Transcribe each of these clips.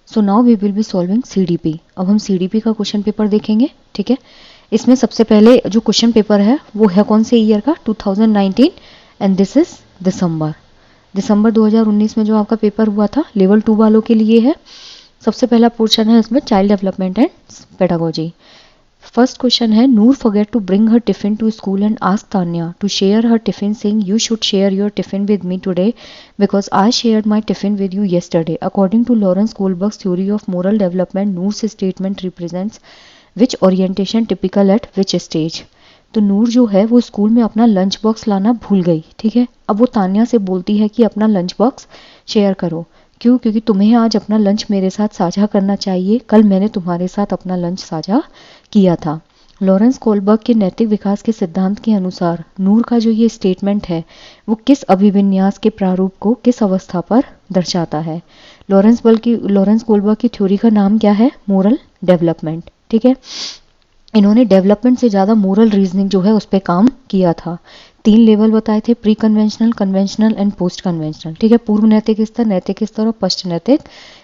So now we will be solving CDP. अब हम CDP का क्वेश्चन पेपर देखेंगे, ठीक है। इसमें सबसे पहले जो क्वेश्चन पेपर है वो है कौन से ईयर का, 2019, एंड दिस इज दिसंबर 2019 में जो आपका पेपर हुआ था लेवल 2 वालों के लिए है। सबसे पहला पोर्शन है इसमें child development and pedagogy. First question है, Noor forget to bring her tiffin to school and ask Tanya to share her tiffin saying you should share your tiffin with me today because I shared my tiffin with you yesterday. According to Lawrence Kohlberg's theory of moral development, Noor's statement represents which orientation typical at which stage. तो नूर जो है वो school में अपना lunch box लाना भूल गई, ठीक है। अब वो तान्या से बोलती है कि अपना लंच बॉक्स शेयर करो। क्यों? क्योंकि तुम्हें आज अपना लंच मेरे साथ साझा करना चाहिए, कल मैंने तुम्हारे साथ अपना लंच साझा किया था। लॉरेंस कोलबर्ग के नैतिक विकास के सिद्धांत के अनुसार नूर का जो ये स्टेटमेंट है वो किस अभिविन्यास के प्रारूप को किस अवस्था पर दर्शाता है। लॉरेंस कोलबर्ग की थ्योरी का नाम क्या है? मोरल डेवलपमेंट, ठीक है। इन्होंने डेवलपमेंट से ज़्यादा मोरल रीजनिंग जो है उस पर काम किया था। 3 लेवल बताए थे, pre conventional, conventional and post conventional, ठीक है। पूर्व नैतिक स्तर और पश्च नैतिक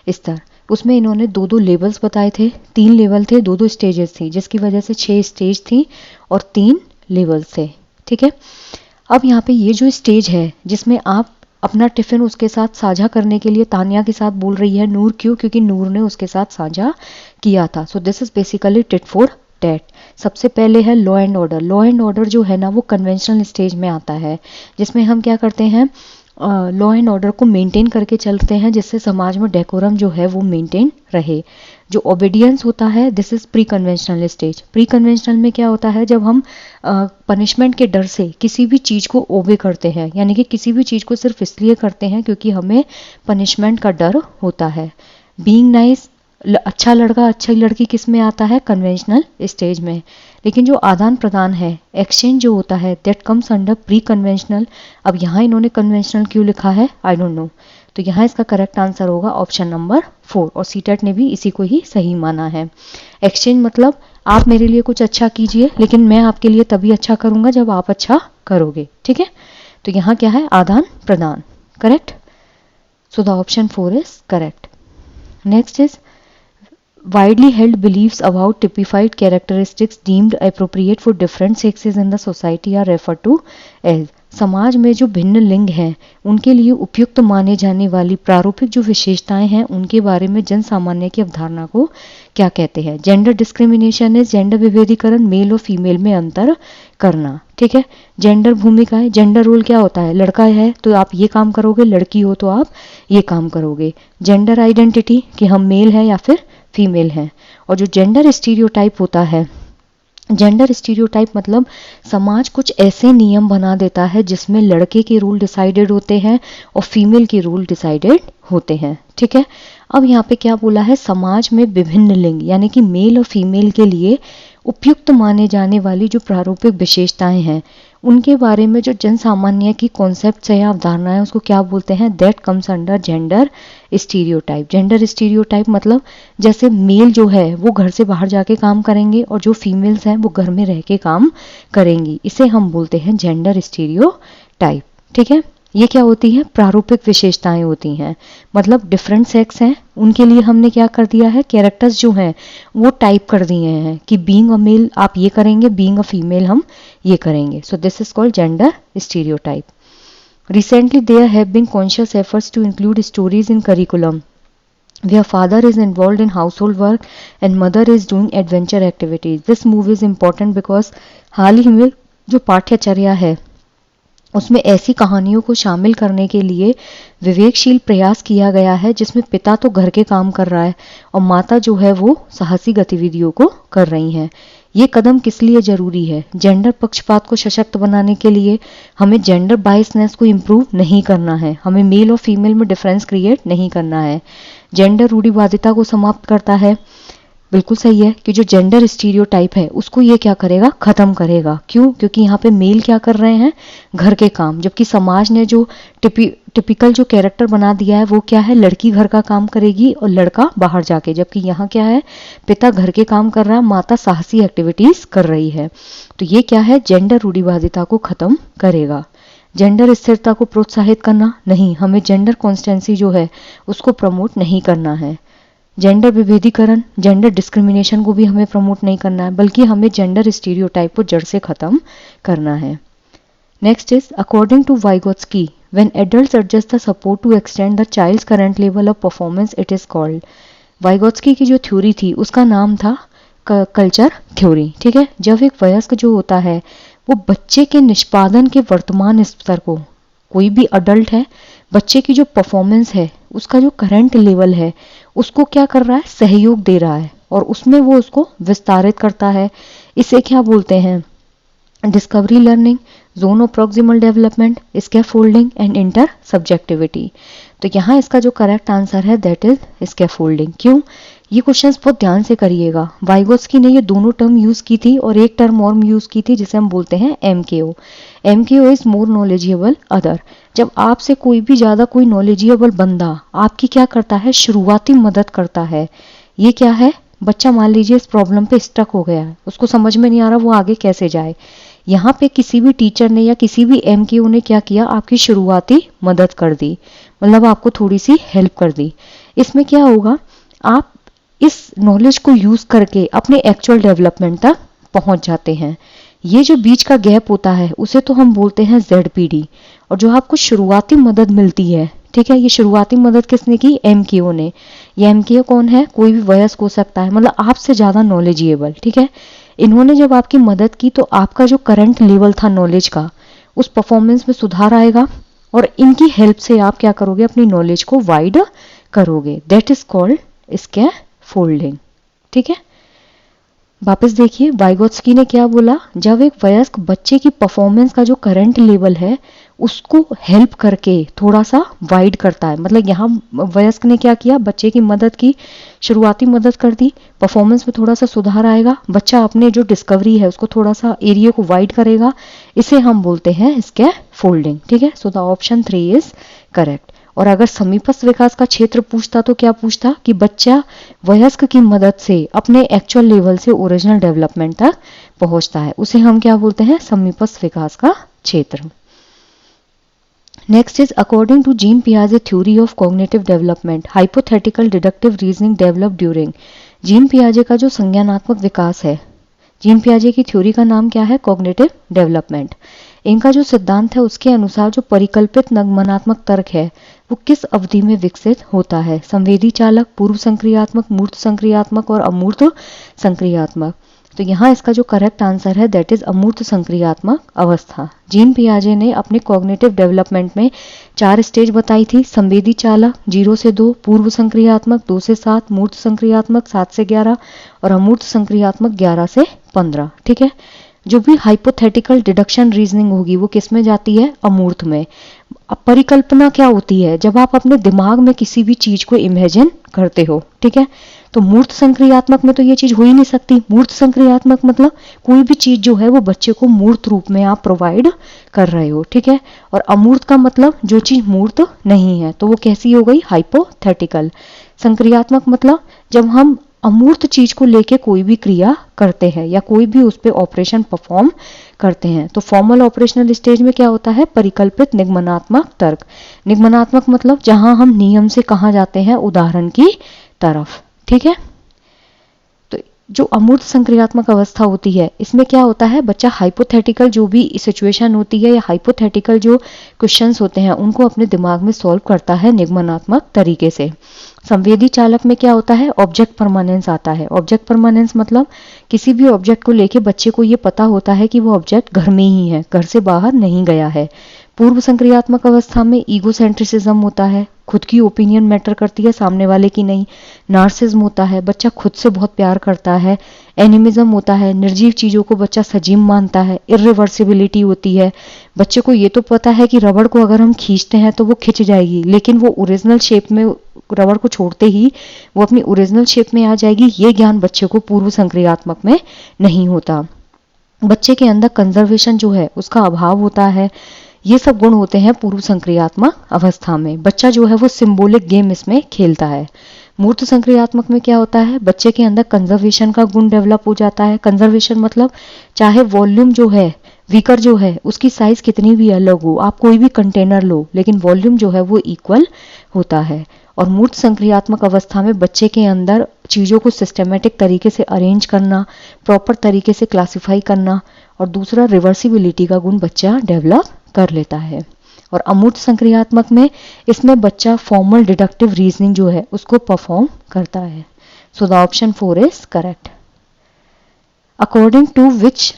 स्तर। उसमें इन्होंने 2-2 लेवल्स बताए थे, 3 लेवल थे, 2-2 स्टेजेस थी, जिसकी वजह से 6 स्टेज थी और 3 लेवल्स थे, ठीक है। अब यहाँ पे ये जो स्टेज है जिसमें आप अपना टिफिन उसके साथ साझा करने के लिए तान्या के साथ बोल रही है नूर, क्यों? क्योंकि नूर ने उसके साथ साझा किया था। So this is basically tit for tat. सबसे पहले है law and order. Law and order जो है ना वो कन्वेंशनल स्टेज में आता है, जिसमें हम क्या करते हैं, लॉ एंड ऑर्डर को मेंटेन करके चलते हैं जिससे समाज में डेकोरम जो है वो मेंटेन रहे। जो ओबीडियंस होता है this is pre conventional stage. Pre conventional में क्या होता है, जब हम पनिशमेंट के डर से किसी भी चीज़ को ओबे करते हैं, यानी कि किसी भी चीज़ को सिर्फ इसलिए करते हैं क्योंकि हमें पनिशमेंट का डर होता है। बीइंग नाइस, अच्छा लड़का अच्छी लड़की किस में आता है? कन्वेंशनल स्टेज में। लेकिन जो आदान प्रदान है, एक्सचेंज जो होता है, that comes under pre conventional. अब यहाँ इन्होंने कन्वेंशनल क्यों लिखा है? I don't know. तो यहाँ इसका करेक्ट आंसर होगा ऑप्शन नंबर 4, और सीटेट ने भी इसी को ही सही माना है। एक्सचेंज मतलब आप मेरे लिए कुछ अच्छा कीजिए, लेकिन मैं आपके लिए तभी अच्छा करूंगा जब आप अच्छा करोगे, ठीक है। तो यहाँ क्या है? आदान प्रदान, correct. So the option 4 is correct. Next is widely held beliefs about typified characteristics deemed appropriate for different sexes in the society are referred to as। समाज में जो भिन्न लिंग हैं उनके लिए उपयुक्त माने जाने वाली प्रारूपिक जो विशेषताएं हैं उनके बारे में जन सामान्य की अवधारणा को क्या कहते हैं? जेंडर डिस्क्रिमिनेशन है जेंडर विभेदीकरण, मेल और फीमेल में अंतर करना, ठीक है। जेंडर भूमिकाएं, जेंडर रोल क्या होता है? लड़का है तो आप ये काम करोगे, लड़की हो तो आप ये काम करोगे। जेंडर आइडेंटिटी कि हम मेल हैं या फिर फीमेल हैं। और जो जेंडर स्टीरियोटाइप होता है, जेंडर स्टीरियोटाइप मतलब समाज कुछ ऐसे नियम बना देता है जिसमें लड़के के रोल डिसाइडेड होते हैं और फीमेल के रोल डिसाइडेड होते हैं, ठीक है। अब यहाँ पे क्या बोला है? समाज में विभिन्न लिंग यानी कि मेल और फीमेल के लिए उपयुक्त माने जाने वाली जो प्रारूपिक विशेषताएं हैं उनके बारे में जो जन सामान्य की कॉन्सेप्ट है या अवधारणा है उसको क्या बोलते हैं? That comes under gender stereotype. Gender stereotype मतलब जैसे मेल जो है वो घर से बाहर जाके काम करेंगे और जो फीमेल्स हैं वो घर में रह के काम करेंगी, इसे हम बोलते हैं जेंडर स्टीरियोटाइप, ठीक है। ये क्या होती है? प्रारूपिक विशेषताएं होती हैं। मतलब डिफरेंट सेक्स हैं उनके लिए हमने क्या कर दिया है? कैरेक्टर्स जो हैं वो टाइप कर दिए हैं कि बीइंग अ मेल आप ये करेंगे, बीइंग अ फीमेल हम ये करेंगे। So this is called gender stereotype. Recently, there have been conscious efforts to include stories in curriculum where father is involved in household work and mother is doing adventure activities. This move is important because हाल ही में जो पाठ्यचर्या है उसमें ऐसी कहानियों को शामिल करने के लिए विवेकशील प्रयास किया गया है जिसमें पिता तो घर के काम कर रहा है और माता जो है वो साहसी गतिविधियों को कर रही हैं। ये कदम किस लिए जरूरी है? जेंडर पक्षपात को सशक्त बनाने के लिए। हमें जेंडर बायसनेस को इम्प्रूव नहीं करना है, हमें मेल और फीमेल में डिफरेंस क्रिएट नहीं करना है। जेंडर रूढ़िवादिता को समाप्त करता है। बिल्कुल सही है कि जो जेंडर स्टीरियोटाइप है उसको ये क्या करेगा? खत्म करेगा। क्यों? क्योंकि यहाँ पे मेल क्या कर रहे हैं? घर के काम, जबकि समाज ने जो टिपिकल जो कैरेक्टर बना दिया है वो क्या है? लड़की घर का काम करेगी और लड़का बाहर जाके, जबकि यहाँ क्या है? पिता घर के काम कर रहा है, माता साहसी एक्टिविटीज कर रही है। तो ये क्या है? जेंडर रूढ़िवादिता को खत्म करेगा। जेंडर स्थिरता को प्रोत्साहित करना नहीं, हमें जेंडर कॉन्स्टेंसी जो है उसको प्रमोट नहीं करना है। जेंडर विभेदीकरण, जेंडर डिस्क्रिमिनेशन को भी हमें प्रमोट नहीं करना है, बल्कि हमें जेंडर स्टीरियोटाइप को जड़ से खत्म करना है। Next is according to Vygotsky, when adults adjust the support to extend the child's current level of performance it is called. Vygotsky की जो थ्योरी थी उसका नाम था कल्चर थ्योरी, ठीक है। जब एक वयस्क जो होता है वो बच्चे के निष्पादन के वर्तमान स्तर को, कोई भी अडल्ट है, बच्चे की जो परफॉर्मेंस है उसका जो करंट लेवल है उसको क्या कर रहा है, सहयोग दे रहा है और उसमें वो उसको विस्तारित करता है। इसे क्या बोलते हैं, discovery learning, zone of proximal development, scaffolding and inter subjectivity. तो यहाँ इसका जो करेक्ट आंसर है दैट इज स्कैफोल्डिंग। क्यों, ये क्वेश्चंस बहुत ध्यान से करिएगा। वाइगोत्स्की ने ये दोनों टर्म यूज की थी और एक टर्म और यूज की थी जिसे हम बोलते हैं MKO। MKO is more knowledgeable other. जब आपसे कोई भी ज्यादा कोई नॉलेजेबल बंदा आपकी क्या करता है, शुरुआती मदद करता है। ये क्या है, बच्चा मान लीजिए इस प्रॉब्लम पे स्टक हो गया है, उसको समझ में नहीं आ रहा वो आगे कैसे जाए। यहाँ पे किसी भी टीचर ने या किसी भी MKO ने क्या किया, आपकी शुरुआती मदद कर दी, मतलब आपको थोड़ी सी हेल्प कर दी। इसमें क्या होगा, आप इस नॉलेज को यूज करके अपने एक्चुअल डेवलपमेंट तक पहुंच जाते हैं। ये जो बीच का गैप होता है उसे तो हम बोलते हैं ZPD। और जो आपको शुरुआती मदद मिलती है, ठीक है, ये शुरुआती मदद किसने की, MKO ने। ये MKO कौन है, कोई भी वयस्क हो सकता है, मतलब आपसे ज्यादा नॉलेजेबल, ठीक है। इन्होंने जब आपकी मदद की तो आपका जो करंट लेवल था नॉलेज का, उस परफॉर्मेंस में सुधार आएगा और इनकी हेल्प से आप क्या करोगे, अपनी नॉलेज को वाइड करोगे। दैट इज कॉल्ड स्कैफोल्डिंग, ठीक है। वापस देखिए वाइगोत्स्की ने क्या बोला, जब एक वयस्क बच्चे की परफॉर्मेंस का जो करंट लेवल है उसको हेल्प करके थोड़ा सा वाइड करता है, मतलब यहाँ वयस्क ने क्या किया, बच्चे की मदद की, शुरुआती मदद कर दी, परफॉर्मेंस में थोड़ा सा सुधार आएगा, बच्चा अपने जो डिस्कवरी है उसको थोड़ा सा एरिया को वाइड करेगा, इसे हम बोलते हैं स्कैफोल्डिंग, ठीक है। So the option 3 is correct. और अगर समीपस्थ विकास का क्षेत्र पूछता तो क्या पूछता कि बच्चा वयस्क की मदद से अपने एक्चुअल लेवल से ओरिजिनल डेवलपमेंट तक पहुंचता है, उसे हम क्या बोलते हैं, समीपस्थ विकास का क्षेत्र। Next is according to Jean पियाजे theory of cognitive development, hypothetical deductive reasoning develop during. Jean पियाजे का जो संज्ञानात्मक विकास है, जीन पियाजे की थ्योरी का नाम क्या है, कॉग्निटिव डेवलपमेंट। इनका जो सिद्धांत है उसके अनुसार जो परिकल्पित नगमनात्मक तर्क है वो किस अवधि में विकसित होता है, संवेदी चालक, पूर्व संक्रियात्मक, मूर्त संक्रियात्मक और अमूर्त संक्रियात्मक। तो यहाँ इसका जो करेक्ट आंसर है दैट इज अमूर्त संक्रियात्मक अवस्था। जीन पियाजे ने अपने कॉग्निटिव डेवलपमेंट में 4 स्टेज बताई थी, संवेदी चालक 0 से 2, पूर्व संक्रियात्मक 2 से 7, मूर्त संक्रियात्मक 7 से 11 और अमूर्त संक्रियात्मक 11 से 15, ठीक है। जो भी हाइपोथेटिकल डिडक्शन रीजनिंग होगी वो किस में जाती है, अमूर्त में। अब परिकल्पना क्या होती है, जब आप अपने दिमाग में किसी भी चीज को इमेजिन करते हो, ठीक है। तो मूर्त संक्रियात्मक में तो ये चीज हो ही नहीं सकती। मूर्त संक्रियात्मक मतलब कोई भी चीज जो है वो बच्चे को मूर्त रूप में आप प्रोवाइड कर रहे हो, ठीक है। और अमूर्त का मतलब जो चीज मूर्त नहीं है, तो वो कैसी हो गई, हाइपोथेटिकल। संक्रियात्मक मतलब जब हम अमूर्त चीज को लेके कोई भी क्रिया करते हैं या कोई भी उस पर ऑपरेशन परफॉर्म करते हैं। तो फॉर्मल ऑपरेशनल स्टेज में क्या होता है, परिकल्पित निगमनात्मक तर्क। निगमनात्मक मतलब जहां हम नियम से कहां जाते हैं, उदाहरण की तरफ, ठीक है। तो जो अमूर्त संक्रियात्मक अवस्था होती है इसमें क्या होता है, बच्चा हाइपोथेटिकल जो भी सिचुएशन होती है या हाइपोथेटिकल जो क्वेश्चंस होते हैं उनको अपने दिमाग में सॉल्व करता है निगमनात्मक तरीके से। संवेदी चालक में क्या होता है, ऑब्जेक्ट परमानेंस आता है। ऑब्जेक्ट परमानेंस मतलब किसी भी ऑब्जेक्ट को लेके बच्चे को ये पता होता है कि वो ऑब्जेक्ट घर में ही है, घर से बाहर नहीं गया है। पूर्व संक्रियात्मक अवस्था में ईगोसेंट्रिसिज्म होता है, खुद की ओपिनियन मैटर करती है, सामने वाले की नहीं। नार्सिज्म होता है, बच्चा खुद से बहुत प्यार करता है। एनिमिज्म होता है, निर्जीव चीजों को बच्चा सजीव मानता है। इर्रिवर्सिबिलिटी होती है, बच्चे को ये तो पता है कि रबड़ को अगर हम खींचते हैं तो वो खिंच जाएगी, लेकिन वो ओरिजिनल शेप में, रबड़ को छोड़ते ही वो अपनी ओरिजिनल शेप में आ जाएगी। ये ज्ञान बच्चे को पूर्व संक्रियात्मक में नहीं होता। बच्चे के अंदर कंजर्वेशन जो है उसका अभाव होता है। ये सब गुण होते हैं पूर्व संक्रियात्मक अवस्था में। बच्चा जो है वो सिंबॉलिक गेम इसमें खेलता है। मूर्त संक्रियात्मक में क्या होता है, बच्चे के अंदर कंजर्वेशन का गुण डेवलप हो जाता है। कंजर्वेशन मतलब चाहे वॉल्यूम जो है, वीकर जो है, उसकी साइज कितनी भी अलग हो, आप कोई भी कंटेनर लो लेकिन वॉल्यूम जो है वो इक्वल होता है। और मूर्त संक्रियात्मक अवस्था में बच्चे के अंदर चीज़ों को सिस्टमेटिक तरीके से अरेंज करना, प्रॉपर तरीके से क्लासिफाई करना, और दूसरा रिवर्सिबिलिटी का गुण बच्चा डेवलप कर लेता है। और अमूर्त संक्रियात्मक में इसमें बच्चा फॉर्मल डिडक्टिव रीजनिंग जो है उसको परफॉर्म करता है। So the option 4 is correct. According to which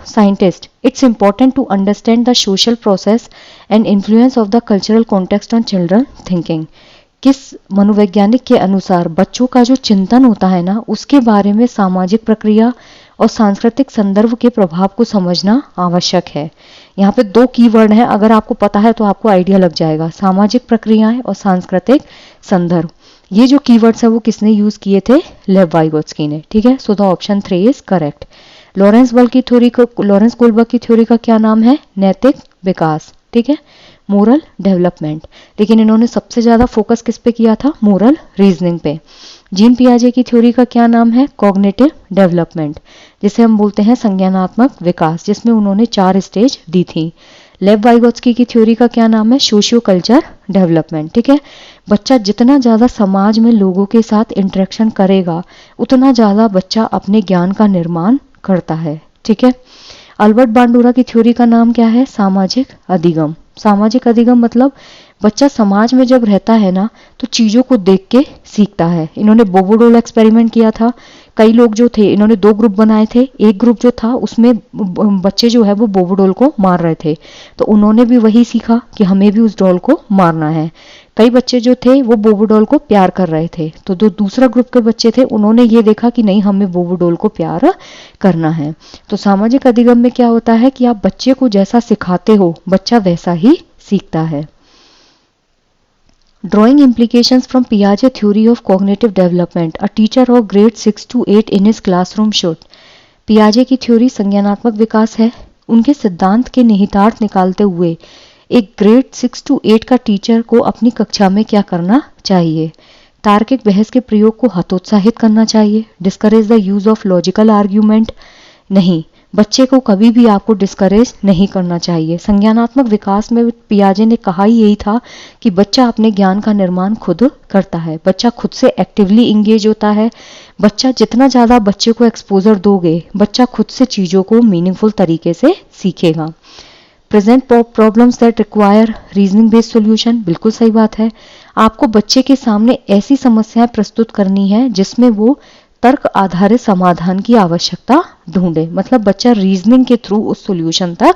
scientist, it's important to understand the social process and influence of the cultural context on children thinking. किस मनोवैज्ञानिक के अनुसार बच्चों का जो चिंतन होता है ना, उसके बारे में सामाजिक प्रक्रिया और सांस्कृतिक संदर्भ के प्रभाव को समझना आवश्यक है। यहाँ पे 2 कीवर्ड हैं, अगर आपको पता है तो आपको आइडिया लग जाएगा, सामाजिक प्रक्रियाएं और सांस्कृतिक संदर्भ। ये जो कीवर्ड्स है वो किसने यूज किए थे? लेव वाइगोत्स्की ने। ठीक है, so the option 3 is correct. Lawrence Goldberg की थ्योरी का क्या नाम है? नैतिक विकास। ठीक है, मोरल डेवलपमेंट। लेकिन इन्होंने सबसे ज्यादा फोकस किस पे किया था? मोरल रीजनिंग पे। जीन पियाजे की थ्योरी का क्या नाम है? कॉग्निटिव डेवलपमेंट, जिसे हम बोलते हैं संज्ञानात्मक विकास, जिसमें उन्होंने 4 स्टेज दी थी। लेव वाइगोत्स्की की थ्योरी का क्या नाम है? Socio culture development. ठीक है, बच्चा जितना ज्यादा समाज में लोगों के साथ इंटरेक्शन करेगा उतना ज्यादा बच्चा अपने ज्ञान का निर्माण करता है। ठीक है, अल्बर्ट बांडूरा की थ्योरी का नाम क्या है? सामाजिक अधिगम। सामाजिक अधिगम मतलब बच्चा समाज में जब रहता है ना तो चीजों को देख के सीखता है। इन्होंने बोबोडोल एक्सपेरिमेंट किया था। कई लोग जो थे, इन्होंने 2 ग्रुप बनाए थे। एक ग्रुप जो था उसमें बच्चे जो है वो बोबोडोल को मार रहे थे, तो उन्होंने भी वही सीखा कि हमें भी उस डॉल को मारना है। कई बच्चे जो थे वो बोबोडोल को प्यार कर रहे थे, तो जो दूसरा ग्रुप के बच्चे थे उन्होंने ये देखा कि नहीं, हमें बोबोडोल को प्यार करना है। तो सामाजिक अधिगम में क्या होता है कि आप बच्चे को जैसा सिखाते हो बच्चा वैसा ही सीखता है। Drawing implications from Piaget theory of cognitive development, a teacher of grade 6 to 8 in his classroom should. पियाजे की थ्योरी संज्ञानात्मक विकास है। उनके सिद्धांत के निहितार्थ निकालते हुए एक ग्रेड 6 to 8 का टीचर को अपनी कक्षा में क्या करना चाहिए? तार्किक बहस के प्रयोग को हतोत्साहित करना चाहिए। Discourage the use of logical argument, नहीं, बच्चे को कभी भी आपको डिस्करेज नहीं करना चाहिए। संज्ञानात्मक विकास में पियाजे ने कहा ही यही था कि बच्चा अपने ज्ञान का निर्माण खुद करता है, बच्चा खुद से एक्टिवली इंगेज होता है। बच्चा जितना ज्यादा बच्चे को एक्सपोजर दोगे बच्चा खुद से चीजों को मीनिंगफुल तरीके से सीखेगा। Present problems that require reasoning based solution, बिल्कुल सही बात है। आपको बच्चे के सामने ऐसी समस्याएं प्रस्तुत करनी है जिसमें वो तर्क आधारित समाधान की आवश्यकता ढूंढे, मतलब बच्चा रीजनिंग के थ्रू उस सॉल्यूशन तक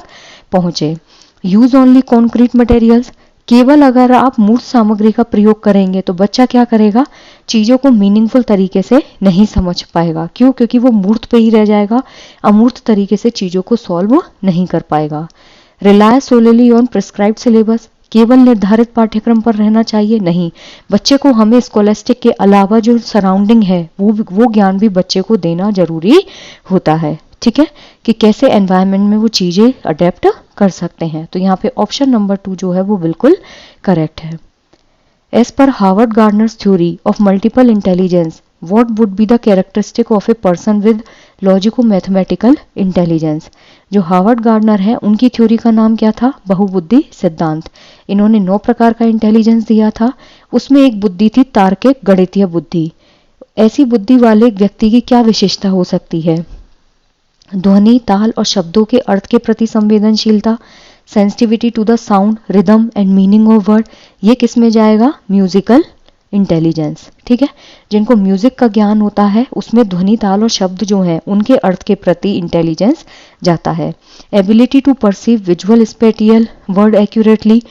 पहुंचे। यूज ओनली कॉन्क्रीट मटेरियल्स, केवल अगर आप मूर्त सामग्री का प्रयोग करेंगे तो बच्चा क्या करेगा? चीजों को मीनिंगफुल तरीके से नहीं समझ पाएगा। क्यों? क्योंकि वो मूर्त पे ही रह जाएगा, अमूर्त तरीके से चीजों को सॉल्व नहीं कर पाएगा। Rely solely on prescribed syllabus, केवल निर्धारित पाठ्यक्रम पर रहना चाहिए, नहीं, बच्चे को हमें स्कॉलस्टिक के अलावा जो सराउंडिंग है वो ज्ञान भी बच्चे को देना जरूरी होता है। ठीक है, कि कैसे एनवायरनमेंट में वो चीजें अडेप्ट कर सकते हैं। तो यहाँ पे ऑप्शन नंबर 2 जो है वो बिल्कुल करेक्ट है। As per Harvard Gardner's theory of multiple intelligence, what would be the characteristic of a person with logico-mathematical intelligence? जो हार्वर्ड गार्डनर है उनकी थ्योरी का नाम क्या था? बहुबुद्धि सिद्धांत। इन्होंने 9 प्रकार का इंटेलिजेंस दिया था, उसमें एक बुद्धि थी तार्किक गणितीय बुद्धि। ऐसी बुद्धि वाले व्यक्ति की क्या विशेषता हो सकती है? ध्वनि, ताल और शब्दों के अर्थ के प्रति संवेदनशीलता, sensitivity to the sound, rhythm and meaning of word. ये किस में जाएगा? Musical intelligence. ठीक है, जिनको म्यूजिक का ज्ञान होता है उसमें ध्वनि, ताल और शब्द जो हैं उनके अर्थ के प्रति इंटेलिजेंस जाता है। Ability to perceive visual spatial word accurately,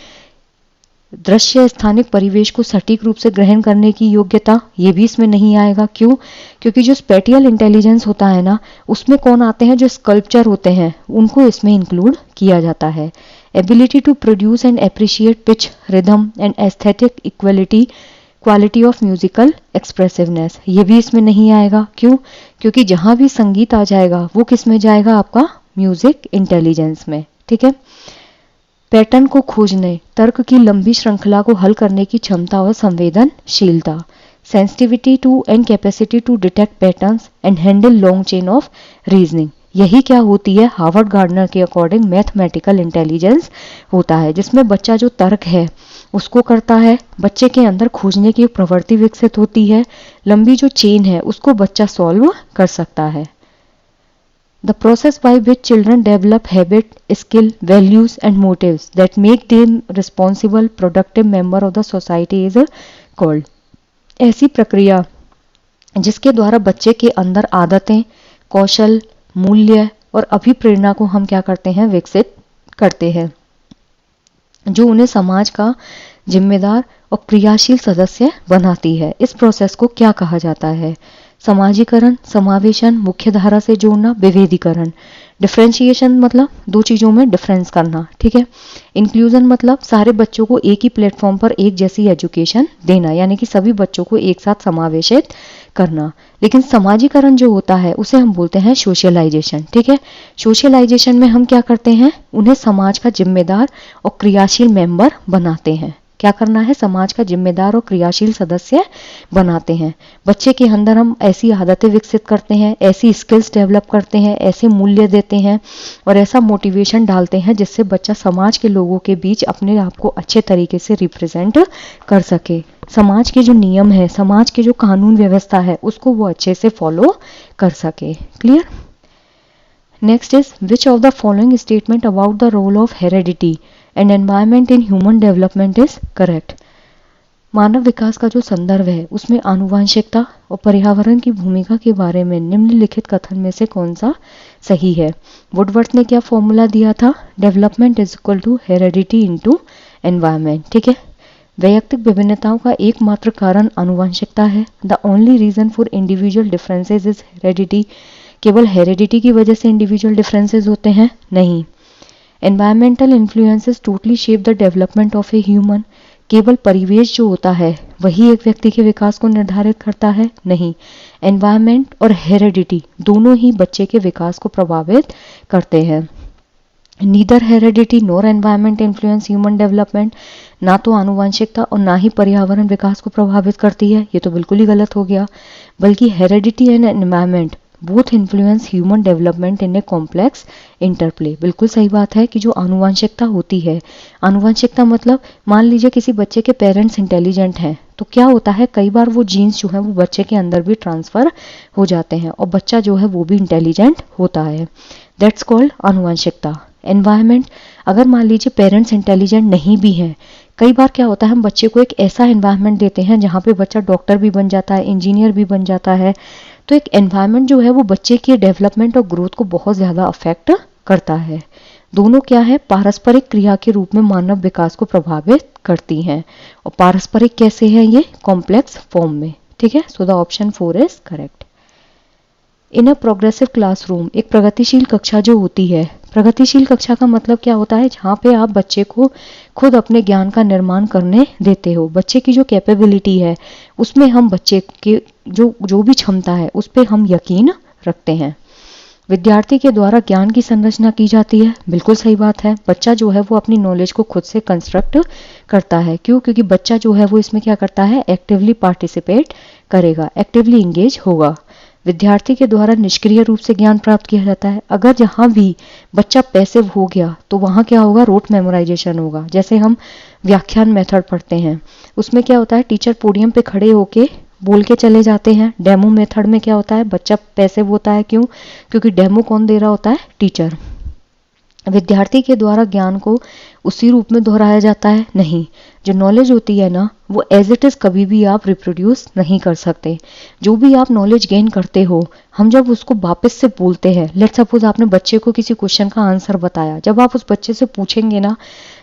दृश्य स्थानिक परिवेश को सटीक रूप से ग्रहण करने की योग्यता, ये भी इसमें नहीं आएगा। क्यों? क्योंकि जो स्पेटियल इंटेलिजेंस होता है ना उसमें कौन आते हैं? जो स्कल्पचर होते हैं उनको इसमें इंक्लूड किया जाता है। Ability to produce and appreciate pitch, rhythm and aesthetic equality, quality of musical expressiveness, ये भी इसमें नहीं आएगा। क्यों? क्योंकि जहां भी संगीत आ जाएगा वो किस में जाएगा? आपका म्यूजिक इंटेलिजेंस में। ठीक है, पैटर्न को खोजने, तर्क की लंबी श्रृंखला को हल करने की क्षमता और संवेदनशीलता, sensitivity to and capacity to detect patterns and handle long chain of reasoning, यही क्या होती है? हार्वर्ड गार्डनर के अकॉर्डिंग मैथमेटिकल इंटेलिजेंस होता है, जिसमें बच्चा जो तर्क है उसको करता है, बच्चे के अंदर खोजने की एक प्रवृत्ति विकसित होती है, लंबी जो चेन है उसको बच्चा सॉल्व कर सकता है। The process by which children develop habit, skill, values and motives that make them responsible, productive member of the society is called। ऐसी प्रक्रिया जिसके द्वारा बच्चे के अंदर आदतें, कौशल, मूल्य और अभिप्रेरणा को हम क्या करते हैं, विकसित करते हैं, जो उन्हें समाज का जिम्मेदार और क्रियाशील सदस्य बनाती है। इस प्रोसेस को क्या कहा जाता है? समाजीकरण, समावेशन, मुख्यधारा से जोड़ना, विभेदीकरण। डिफरेंशिएशन मतलब दो चीजों में डिफरेंस करना, ठीक है। इंक्लूजन मतलब सारे बच्चों को एक ही प्लेटफॉर्म पर एक जैसी एजुकेशन देना, यानी कि सभी बच्चों को एक साथ समावेशित करना। लेकिन समाजीकरण जो होता है उसे हम बोलते हैं सोशलाइजेशन, ठीक है। सोशलाइजेशन में हम क्या करते हैं, उन्हें समाज का जिम्मेदार और क्रियाशील मेंबर बनाते हैं। क्या करना है, समाज का जिम्मेदार और क्रियाशील सदस्य बनाते हैं। बच्चे के अंदर हम ऐसी आदतें विकसित करते हैं, ऐसी स्किल्स डेवलप करते हैं, ऐसे मूल्य देते हैं और ऐसा मोटिवेशन डालते हैं जिससे बच्चा समाज के लोगों के बीच अपने आप को अच्छे तरीके से रिप्रेजेंट कर सके। समाज के जो नियम है, समाज के जो कानून व्यवस्था है, उसको वो अच्छे से फॉलो कर सके। Clear? Next is which of the following statement about the role of heredity and environment in human development is correct. मानव विकास का जो संदर्भ है उसमें आनुवंशिकता और पर्यावरण की भूमिका के बारे में निम्नलिखित कथन में से कौन सा सही है? वुडवर्थ ने क्या फॉर्मूला दिया था? Development is equal to heredity into environment, ठीक है। वैयक्तिक विभिन्नताओं का एकमात्र कारण आनुवंशिकता है। The only reason for individual differences is heredity. केवल हेरेडिटी की वजह से इंडिविजुअल डिफरेंसेस होते हैं? नहीं। Environmental influences totally shape the development of a human. केवल परिवेश जो होता है वही एक व्यक्ति के विकास को निर्धारित करता है? नहीं। एनवायरमेंट और हेरेडिटी दोनों ही बच्चे के विकास को प्रभावित करते हैं। Neither heredity nor environment influence human development. ना तो आनुवंशिकता और ना ही पर्यावरण विकास को प्रभावित करती है, ये तो बिल्कुल ही गलत हो गया। बल्कि heredity and environment both influence human development in a complex interplay. बिल्कुल सही बात है कि जो आनुवंशिकता होती है, आनुवंशिकता मतलब मान लीजिए किसी बच्चे के पेरेंट्स इंटेलिजेंट हैं तो क्या होता है, कई बार वो जीन्स जो है वो बच्चे के अंदर भी ट्रांसफर हो जाते हैं और बच्चा जो है वो भी इंटेलिजेंट होता है। दैट्स कॉल्ड आनुवंशिकता। एनवायरमेंट, अगर मान लीजिए पेरेंट्स इंटेलिजेंट नहीं भी हैं, कई बार क्या होता है हम बच्चे को एक ऐसा एनवायरनमेंट देते हैं जहाँ पे बच्चा डॉक्टर भी बन जाता है, इंजीनियर भी बन जाता है। तो एक एनवायरनमेंट जो है वो बच्चे की डेवलपमेंट और ग्रोथ को बहुत ज़्यादा अफेक्ट करता है। दोनों क्या है, पारस्परिक क्रिया के रूप में मानव विकास को प्रभावित करती हैं। और पारस्परिक कैसे है, ये कॉम्प्लेक्स फॉर्म में, ठीक है। So the option 4 is correct. In a progressive classroom, एक प्रगतिशील कक्षा जो होती है, प्रगतिशील कक्षा का मतलब क्या होता है, जहाँ पे आप बच्चे को खुद अपने ज्ञान का निर्माण करने देते हो। बच्चे की जो कैपेबिलिटी है उसमें हम बच्चे के जो भी क्षमता है उस पर हम यकीन रखते हैं। विद्यार्थी के द्वारा ज्ञान की संरचना की जाती है, बिल्कुल सही बात है। बच्चा जो है वो अपनी नॉलेज को खुद से कंस्ट्रक्ट करता है। क्यों? क्योंकि बच्चा जो है वो इसमें क्या करता है, एक्टिवली पार्टिसिपेट करेगा, एक्टिवली इंगेज होगा। विद्यार्थी के द्वारा निष्क्रिय रूप से ज्ञान प्राप्त किया जाता है। अगर जहाँ भी बच्चा पैसिव हो गया तो वहाँ क्या होगा, रोट मेमोराइजेशन होगा। जैसे हम व्याख्यान मेथड पढ़ते हैं, उसमें क्या होता है, टीचर पोडियम पे खड़े होके बोल के चले जाते हैं। डेमो मेथड में क्या होता है, बच्चा पैसिव होता है। क्यों? क्योंकि डेमो कौन दे रहा होता है, टीचर। विद्यार्थी के द्वारा ज्ञान को उसी रूप में दोहराया जाता है? नहीं। जो नॉलेज होती है ना, वो एज इट इज कभी भी आप रिप्रोड्यूस नहीं कर सकते। जो भी आप नॉलेज गेन करते हो, हम जब उसको वापस से बोलते हैं, लेट्स सपोज आपने बच्चे को किसी क्वेश्चन का आंसर बताया, जब आप उस बच्चे से पूछेंगे ना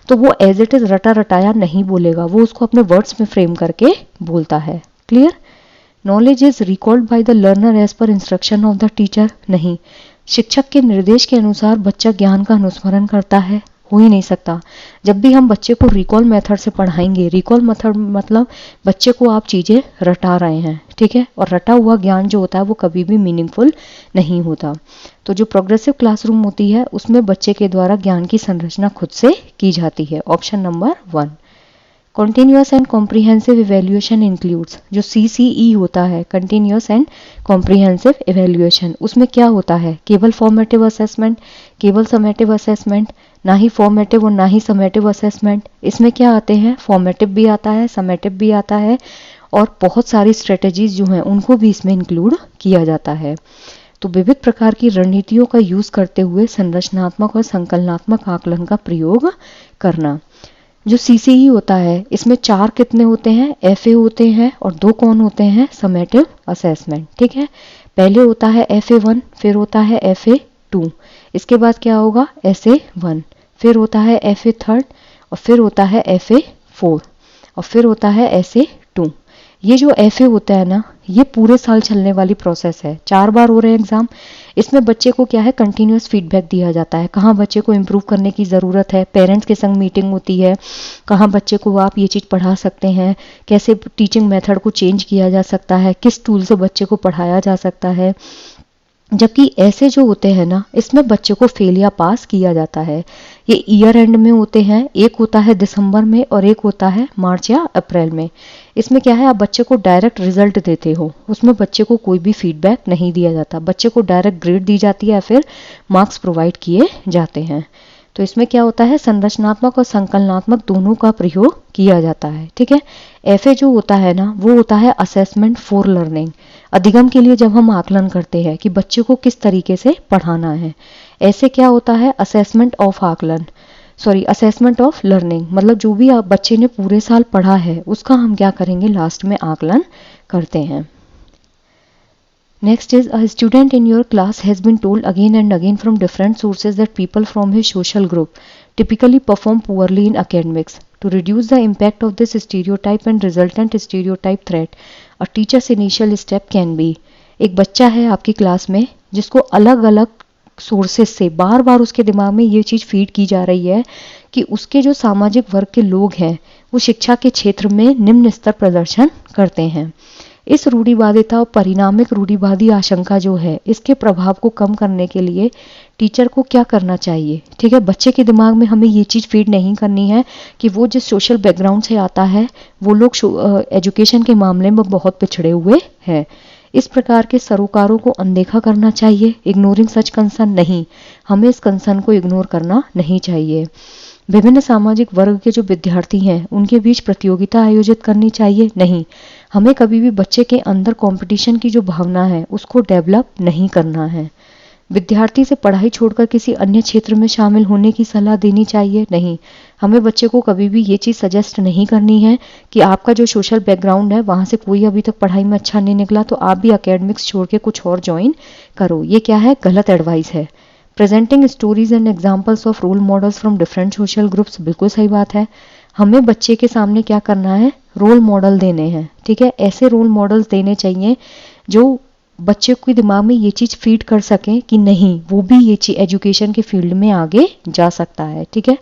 तो वो एज इट इज रटा रटाया नहीं बोलेगा, वो उसको अपने वर्ड्स में फ्रेम करके बोलता है। Clear? Knowledge is recalled by the learner as per instruction of the teacher? नहीं। शिक्षक के निर्देश के अनुसार बच्चा ज्ञान का अनुस्मरण करता है? हो ही नहीं सकता। जब भी हम बच्चे को रिकॉल मेथड से पढ़ाएंगे, रिकॉल मेथड मतलब बच्चे को आप चीजें रटा रहे हैं, ठीक है। और रटा हुआ ज्ञान जो होता है वो कभी भी मीनिंगफुल नहीं होता। तो जो प्रोग्रेसिव क्लासरूम होती है उसमें बच्चे के द्वारा ज्ञान की संरचना खुद से की जाती है। Option number 1। Continuous and comprehensive evaluation includes, जो CCE होता है कंटिन्यूअस एंड कॉम्प्रिहेंसिव इवेल्युएशन, उसमें क्या होता है, केवल फॉर्मेटिव असेसमेंट, केवल समेटिव असेसमेंट, ना ही फॉर्मेटिव और ना ही समेटिव असेसमेंट। इसमें क्या आते हैं, फॉर्मेटिव भी आता है, समेटिव भी आता है, और बहुत सारी स्ट्रेटेजीज जो हैं उनको भी इसमें इंक्लूड किया जाता है। तो विविध प्रकार की रणनीतियों का यूज करते हुए संरचनात्मक और संकलनात्मक आकलन का प्रयोग करना। जो CCE होता है इसमें 4 कितने होते हैं, FA होते हैं, और 2 कौन होते हैं, समेटिव असेसमेंट। ठीक है, पहले होता है FA1, फिर होता है FA2, इसके बाद क्या होगा SA1, फिर होता है FA3, और फिर होता है FA4, और फिर होता है SA2। ये जो FA होता है ना, ये पूरे साल चलने वाली प्रोसेस है, 4 बार हो रहे हैं एग्जाम। इसमें बच्चे को क्या है, कंटिन्यूअस फीडबैक दिया जाता है, कहाँ बच्चे को इम्प्रूव करने की ज़रूरत है, पेरेंट्स के संग मीटिंग होती है, कहाँ बच्चे को आप ये चीज़ पढ़ा सकते हैं, कैसे टीचिंग मेथड को चेंज किया जा सकता है, किस टूल से बच्चे को पढ़ाया जा सकता है। जबकि ऐसे जो होते हैं ना, इसमें बच्चे को फेल या पास किया जाता है। ये ईयर एंड में होते हैं, एक होता है दिसंबर में और एक होता है मार्च या अप्रैल में। इसमें क्या है, आप बच्चे को डायरेक्ट रिजल्ट देते हो, उसमें बच्चे को कोई भी फीडबैक नहीं दिया जाता, बच्चे को डायरेक्ट ग्रेड दी जाती है या फिर मार्क्स प्रोवाइड किए जाते हैं। तो इसमें क्या होता है, संरचनात्मक और संकलनात्मक दोनों का प्रयोग किया जाता है। ठीक है, FA जो होता है ना, वो होता है असेसमेंट फॉर लर्निंग, अधिगम के लिए जब हम आकलन करते हैं कि बच्चे को किस तरीके से पढ़ाना है। ऐसे क्या होता है, असेसमेंट ऑफ आकलन, असेसमेंट ऑफ लर्निंग, मतलब जो भी आप बच्चे ने पूरे साल पढ़ा है उसका हम क्या करेंगे, लास्ट में आकलन करते हैं। Next is, a student in your class has been told again and again from different sources that people from his social group typically perform poorly in academics. To reduce the impact of this stereotype and resultant stereotype threat, a teacher's initial step can be, एक बच्चा है आपकी class में जिसको अलग अलग sources से बार बार उसके दिमाग में ये चीज़ फीड की जा रही है कि उसके जो सामाजिक वर्ग के लोग हैं वो शिक्षा के क्षेत्र में निम्न स्तर प्रदर्शन करते हैं। इस रूढ़िवादिता और परिणामिक रूढ़िवादी आशंका जो है, इसके प्रभाव को कम करने के लिए टीचर को क्या करना चाहिए। ठीक है, बच्चे के दिमाग में हमें ये चीज़ फीड नहीं करनी है कि वो जिस सोशल बैकग्राउंड से आता है वो लोग एजुकेशन के मामले में बहुत पिछड़े हुए हैं। इस प्रकार के सरोकारों को अनदेखा करना चाहिए, इग्नोरिंग सच कंसर्न नहीं, हमें इस कंसर्न को इग्नोर करना नहीं चाहिए। विभिन्न सामाजिक वर्ग के जो विद्यार्थी हैं उनके बीच प्रतियोगिता आयोजित करनी चाहिए नहीं, हमें कभी भी बच्चे के अंदर कंपटीशन की जो भावना है उसको डेवलप नहीं करना है। विद्यार्थी से पढ़ाई छोड़कर किसी अन्य क्षेत्र में शामिल होने की सलाह देनी चाहिए नहीं, हमें बच्चे को कभी भी ये चीज़ सजेस्ट नहीं करनी है कि आपका जो सोशल बैकग्राउंड है वहाँ से कोई अभी तक पढ़ाई में अच्छा नहीं निकला तो आप भी एकेडमिक्स छोड़ के कुछ और ज्वाइन करो, ये क्या है, गलत एडवाइस है। Presenting stories and examples of role models from different social groups, बिल्कुल सही बात है, हमें बच्चे के सामने क्या करना है, रोल मॉडल देने हैं। ठीक है, ऐसे रोल मॉडल्स देने चाहिए जो बच्चे के दिमाग में ये चीज़ फीड कर सकें कि नहीं वो भी ये चीज़ एजुकेशन के फील्ड में आगे जा सकता है। ठीक है,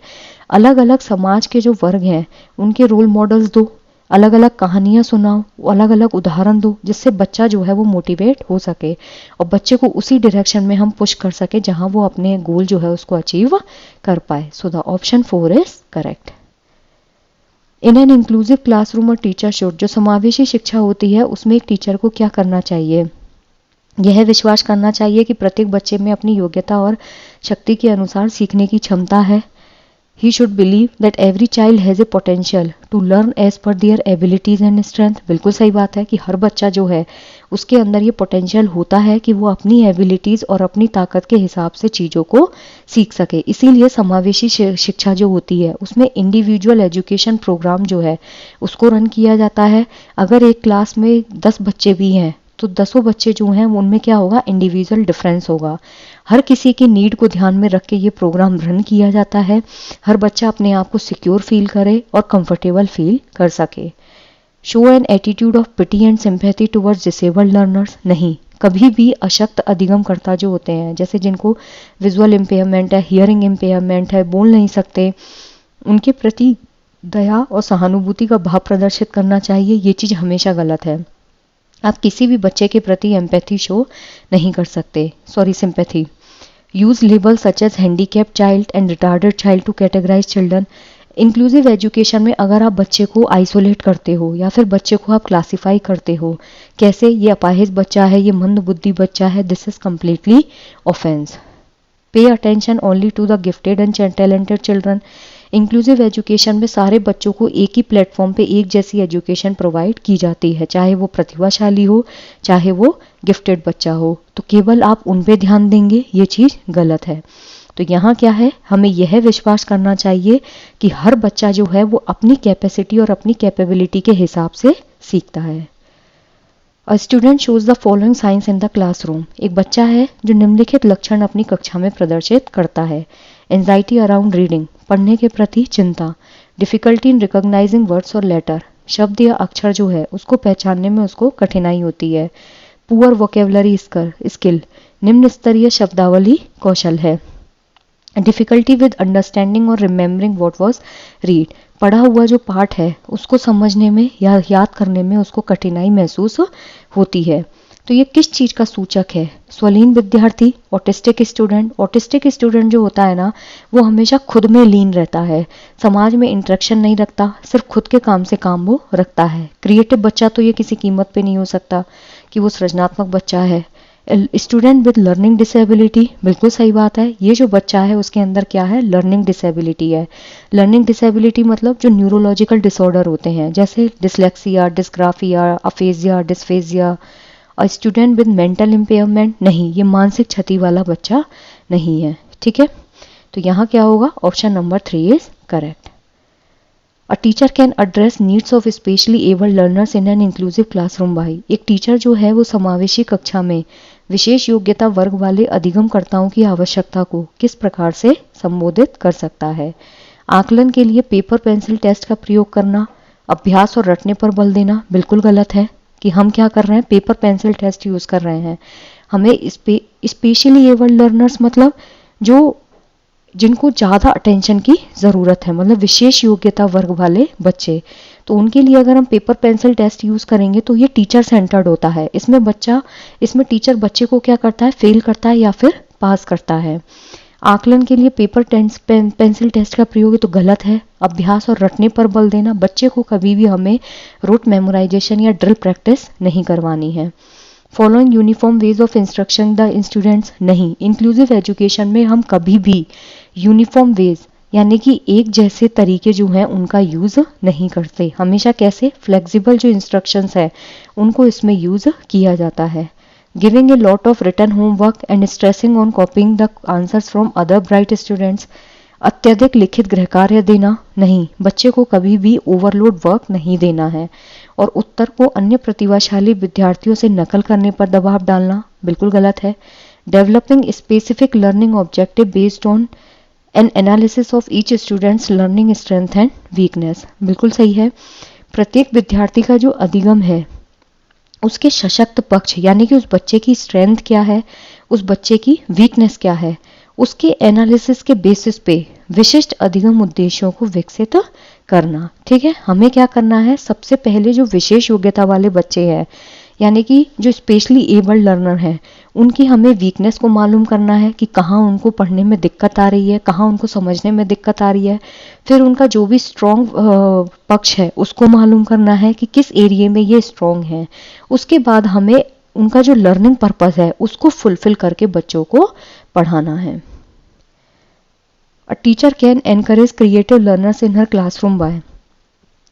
अलग अलग समाज के जो वर्ग हैं उनके रोल मॉडल्स दो, अलग अलग कहानियाँ सुनाओ, अलग अलग उदाहरण दो, जिससे बच्चा जो है वो मोटिवेट हो सके और बच्चे को उसी डायरेक्शन में हम पुश कर सके जहाँ वो अपने गोल जो है उसको अचीव कर पाए। सो the option 4 is correct. In an inclusive classroom और टीचर शुड, जो समावेशी शिक्षा होती है उसमें एक टीचर को क्या करना चाहिए, यह विश्वास करना चाहिए कि प्रत्येक बच्चे में अपनी योग्यता और शक्ति के अनुसार सीखने की क्षमता है। He should believe that every child has a potential to learn as per their abilities and strength. बिल्कुल सही बात है कि हर बच्चा जो है उसके अंदर ये पोटेंशियल होता है कि वो अपनी एबिलिटीज़ और अपनी ताकत के हिसाब से चीज़ों को सीख सके। इसीलिए समावेशी शिक्षा जो होती है उसमें इंडिविजुअल एजुकेशन प्रोग्राम जो है उसको रन किया जाता है। अगर एक क्लास में 10 बच्चे भी हैं तो 10 बच्चे जो हैं उनमें क्या होगा, इंडिविजुअल डिफरेंस होगा। हर किसी की नीड को ध्यान में रख के ये प्रोग्राम रन किया जाता है, हर बच्चा अपने आप को सिक्योर फील करे और कंफर्टेबल फील कर सके। Show an attitude of pity and sympathy towards disabled learners, नहीं, कभी भी अशक्त अधिगमकर्ता जो होते हैं, जैसे जिनको विजुअल इम्पेयरमेंट है, हियरिंग इम्पेयरमेंट है, बोल नहीं सकते, उनके प्रति दया और सहानुभूति का भाव प्रदर्शित करना चाहिए। ये चीज़ हमेशा गलत है। आप किसी भी बच्चे के प्रति एम्पैथी शो नहीं कर सकते, sympathy. Use label such as handicapped child and retarded child to categorise children. Inclusive education में अगर आप बच्चे को आइसोलेट करते हो या फिर बच्चे को आप क्लासीफाई करते हो, कैसे ये अपाहिज बच्चा है, ये मंद बुद्धि बच्चा है, this is completely offence. Pay attention only to the gifted and talented children. Inclusive education में सारे बच्चों को एक ही प्लेटफॉर्म पे एक जैसी एजुकेशन प्रोवाइड की जाती है, चाहे वो प्रतिभाशाली हो चाहे वो गिफ्टेड बच्चा हो. तो केवल आप उन पे ध्यान देंगे, ये चीज़ गलत है. तो यहाँ क्या है, हमें यह विश्वास करना चाहिए कि हर बच्चा जो है वो अपनी कैपेसिटी और अपनी कैपेबिलिटी के हिसाब से सीखता है. A student shows the following science in the classroom. एक बच्चा है जो निम्नलिखित लक्षण अपनी कक्षा में प्रदर्शित करता है. एंजाइटी अराउंड रीडिंग, पढ़ने के प्रति चिंता. डिफिकल्टी इन रिकॉग्नाइजिंग वर्ड्स और लेटर, शब्द या अक्षर जो है उसको पहचानने में उसको कठिनाई होती है. पुअर वोकेबलरी स्किल, निम्न स्तरीय शब्दावली कौशल है. डिफिकल्टी विद अंडरस्टैंडिंग और रिमेम्बरिंग व्हाट वाज रीड, पढ़ा हुआ जो पाठ है उसको समझने में या याद करने में उसको कठिनाई महसूस होती है. तो ये किस चीज़ का सूचक है? स्वलीन विद्यार्थी, ऑटिस्टिक स्टूडेंट. ऑटिस्टिक स्टूडेंट जो होता है ना, वो हमेशा खुद में लीन रहता है, समाज में इंटरेक्शन नहीं रखता, सिर्फ खुद के काम से काम वो रखता है. क्रिएटिव बच्चा तो ये किसी कीमत पे नहीं हो सकता कि वो सृजनात्मक बच्चा है. स्टूडेंट विद लर्निंग डिसेबिलिटी, बिल्कुल सही बात है, ये जो बच्चा है उसके अंदर क्या है, लर्निंग डिसेबिलिटी है. लर्निंग डिसेबिलिटी मतलब जो न्यूरोलॉजिकल डिसऑर्डर होते हैं, जैसे डिसलेक्सिया, डिस्ग्राफिया, अफेजिया, डिस्फेजिया. और स्टूडेंट विद मेंटल इम्पेयरमेंट, नहीं, ये मानसिक क्षति वाला बच्चा नहीं है. ठीक है, तो यहाँ क्या होगा, option number 3 is correct. A teacher can address needs of specially abled learners in an inclusive classroom by. एक टीचर जो है वो समावेशी कक्षा में विशेष योग्यता वर्ग वाले अधिगमकर्ताओं की आवश्यकता को किस प्रकार से संबोधित कर सकता है. आकलन के लिए पेपर पेंसिल टेस्ट का प्रयोग करना, अभ्यास और रटने पर बल देना, बिल्कुल गलत है कि हम क्या कर रहे हैं, पेपर पेंसिल टेस्ट यूज कर रहे हैं. हमें स्पेशली एबल्ड लर्नर्स मतलब जो जिनको ज़्यादा अटेंशन की ज़रूरत है, मतलब विशेष योग्यता वर्ग वाले बच्चे, तो उनके लिए अगर हम पेपर पेंसिल टेस्ट यूज़ करेंगे तो ये टीचर सेंटर्ड होता है. इसमें टीचर बच्चे को क्या करता है, फेल करता है या फिर पास करता है. आकलन के लिए पेपर पेंसिल टेस्ट का प्रयोग है तो गलत है. अभ्यास और रटने पर बल देना, बच्चे को कभी भी हमें रूट मेमोराइजेशन या ड्रिल प्रैक्टिस नहीं करवानी है. Following uniform ways of instruction the students, नहीं, इंक्लूसिव एजुकेशन में हम कभी भी यूनिफॉर्म वेज यानी कि एक जैसे तरीके जो हैं उनका यूज़ नहीं करते. हमेशा कैसे, फ्लेक्सिबल जो इंस्ट्रक्शंस है उनको इसमें यूज़ किया जाता है. Giving a lot of written homework and stressing on copying the answers from other bright students, अत्यधिक लिखित गृह कार्य देना, नहीं, बच्चे को कभी भी ओवरलोड वर्क नहीं देना है. और उत्तर को अन्य प्रतिभाशाली विद्यार्थियों से नकल करने पर दबाव डालना, बिल्कुल गलत है. Developing specific learning objective based on an analysis of each students learning strength and weakness, बिल्कुल सही है. प्रत्येक विद्यार्थी का जो अधिगम है उसके सशक्त पक्ष यानी कि उस बच्चे की स्ट्रेंथ क्या है, उस बच्चे की वीकनेस क्या है, उसके एनालिसिस के बेसिस पे विशिष्ट अधिगम उद्देश्यों को विकसित करना. ठीक है, हमें क्या करना है, सबसे पहले जो विशेष योग्यता वाले बच्चे हैं यानी कि जो स्पेशली एबल्ड लर्नर हैं उनकी हमें वीकनेस को मालूम करना है कि कहाँ उनको पढ़ने में दिक्कत आ रही है, कहाँ उनको समझने में दिक्कत आ रही है. फिर उनका जो भी स्ट्रॉन्ग पक्ष है उसको मालूम करना है कि किस एरिया में ये स्ट्रॉन्ग है. उसके बाद हमें उनका जो लर्निंग पर्पस है उसको फुलफिल करके बच्चों को पढ़ाना है. A teacher can encourage creative learners in her classroom by,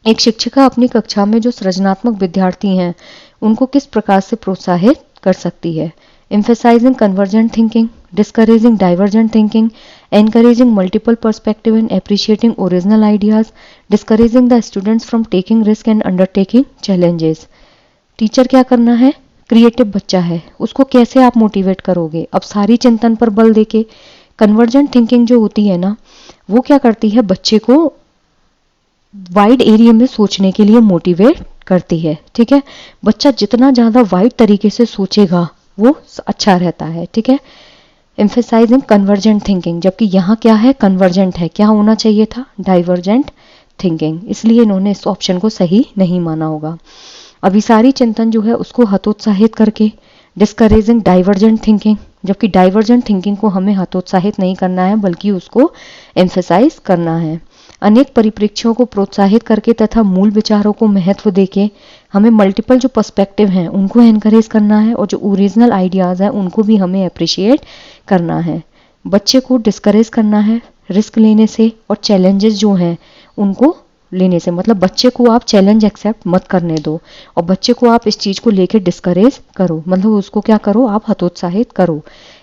एक शिक्षिका अपनी कक्षा में जो सृजनात्मक विद्यार्थी हैं उनको किस प्रकार से प्रोत्साहित कर सकती है. Emphasizing convergent thinking, discouraging divergent thinking, encouraging multiple perspective and appreciating original ideas, discouraging the students from taking risk and undertaking challenges. Teacher क्या करना है, क्रिएटिव बच्चा है उसको कैसे आप मोटिवेट करोगे, अब सारी चिंतन पर बल देके. कन्वर्जेंट थिंकिंग जो होती है ना वो क्या करती है, बच्चे को वाइड एरिया में सोचने के लिए मोटिवेट करती है. ठीक है, बच्चा जितना ज़्यादा वाइड तरीके से सोचेगा वो अच्छा रहता है. ठीक है, एम्फेसाइजिंग कन्वर्जेंट थिंकिंग, जबकि यहाँ क्या है, कन्वर्जेंट है, क्या होना चाहिए था, डाइवर्जेंट थिंकिंग, इसलिए इन्होंने इस ऑप्शन को सही नहीं माना होगा. अभिसारी चिंतन जो है उसको हतोत्साहित करके, डिस्करेजिंग डाइवर्जेंट थिंकिंग, जबकि डाइवर्जेंट थिंकिंग को हमें हतोत्साहित नहीं करना है बल्कि उसको एम्फेसाइज करना है. अनेक परिप्रेक्ष्यों को प्रोत्साहित करके तथा मूल विचारों को महत्व देके हमें मल्टीपल जो पर्सपेक्टिव हैं उनको एनकरेज करना है और जो ओरिजिनल आइडियाज़ हैं उनको भी हमें अप्रिशिएट करना है। बच्चे को डिस्करेज करना है रिस्क लेने से और चैलेंजेस जो हैं उनको लेने से, मतलब बच्चे को आप चैलेंज एक्सेप्ट मत करने दो और बच्चे को आप इस चीज़ को लेकर डिस्करेज करो, मतलब उसको क्या करो, आप हतोत्साहित करो।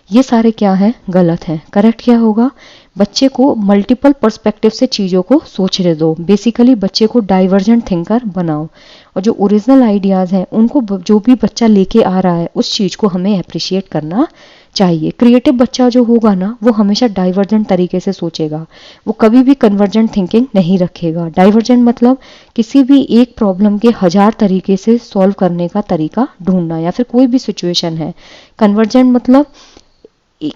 ये सारे क्या है, गलत हैं। करेक्ट क्या होगा, बच्चे को मल्टीपल पर्सपेक्टिव से चीज़ों को सोचने दो। बेसिकली बच्चे को डाइवर्जेंट थिंकर बनाओ और जो ओरिजिनल आइडियाज़ हैं उनको जो भी बच्चा लेके आ रहा है उस चीज़ को हमें अप्रिशिएट करना चाहिए। क्रिएटिव बच्चा जो होगा ना वो हमेशा डाइवर्जेंट तरीके से सोचेगा, वो कभी भी कन्वर्जेंट थिंकिंग नहीं रखेगा। डाइवर्जेंट मतलब किसी भी एक प्रॉब्लम के 1000 तरीके से सॉल्व करने का तरीका ढूंढना या फिर कोई भी सिचुएशन है। कन्वर्जेंट मतलब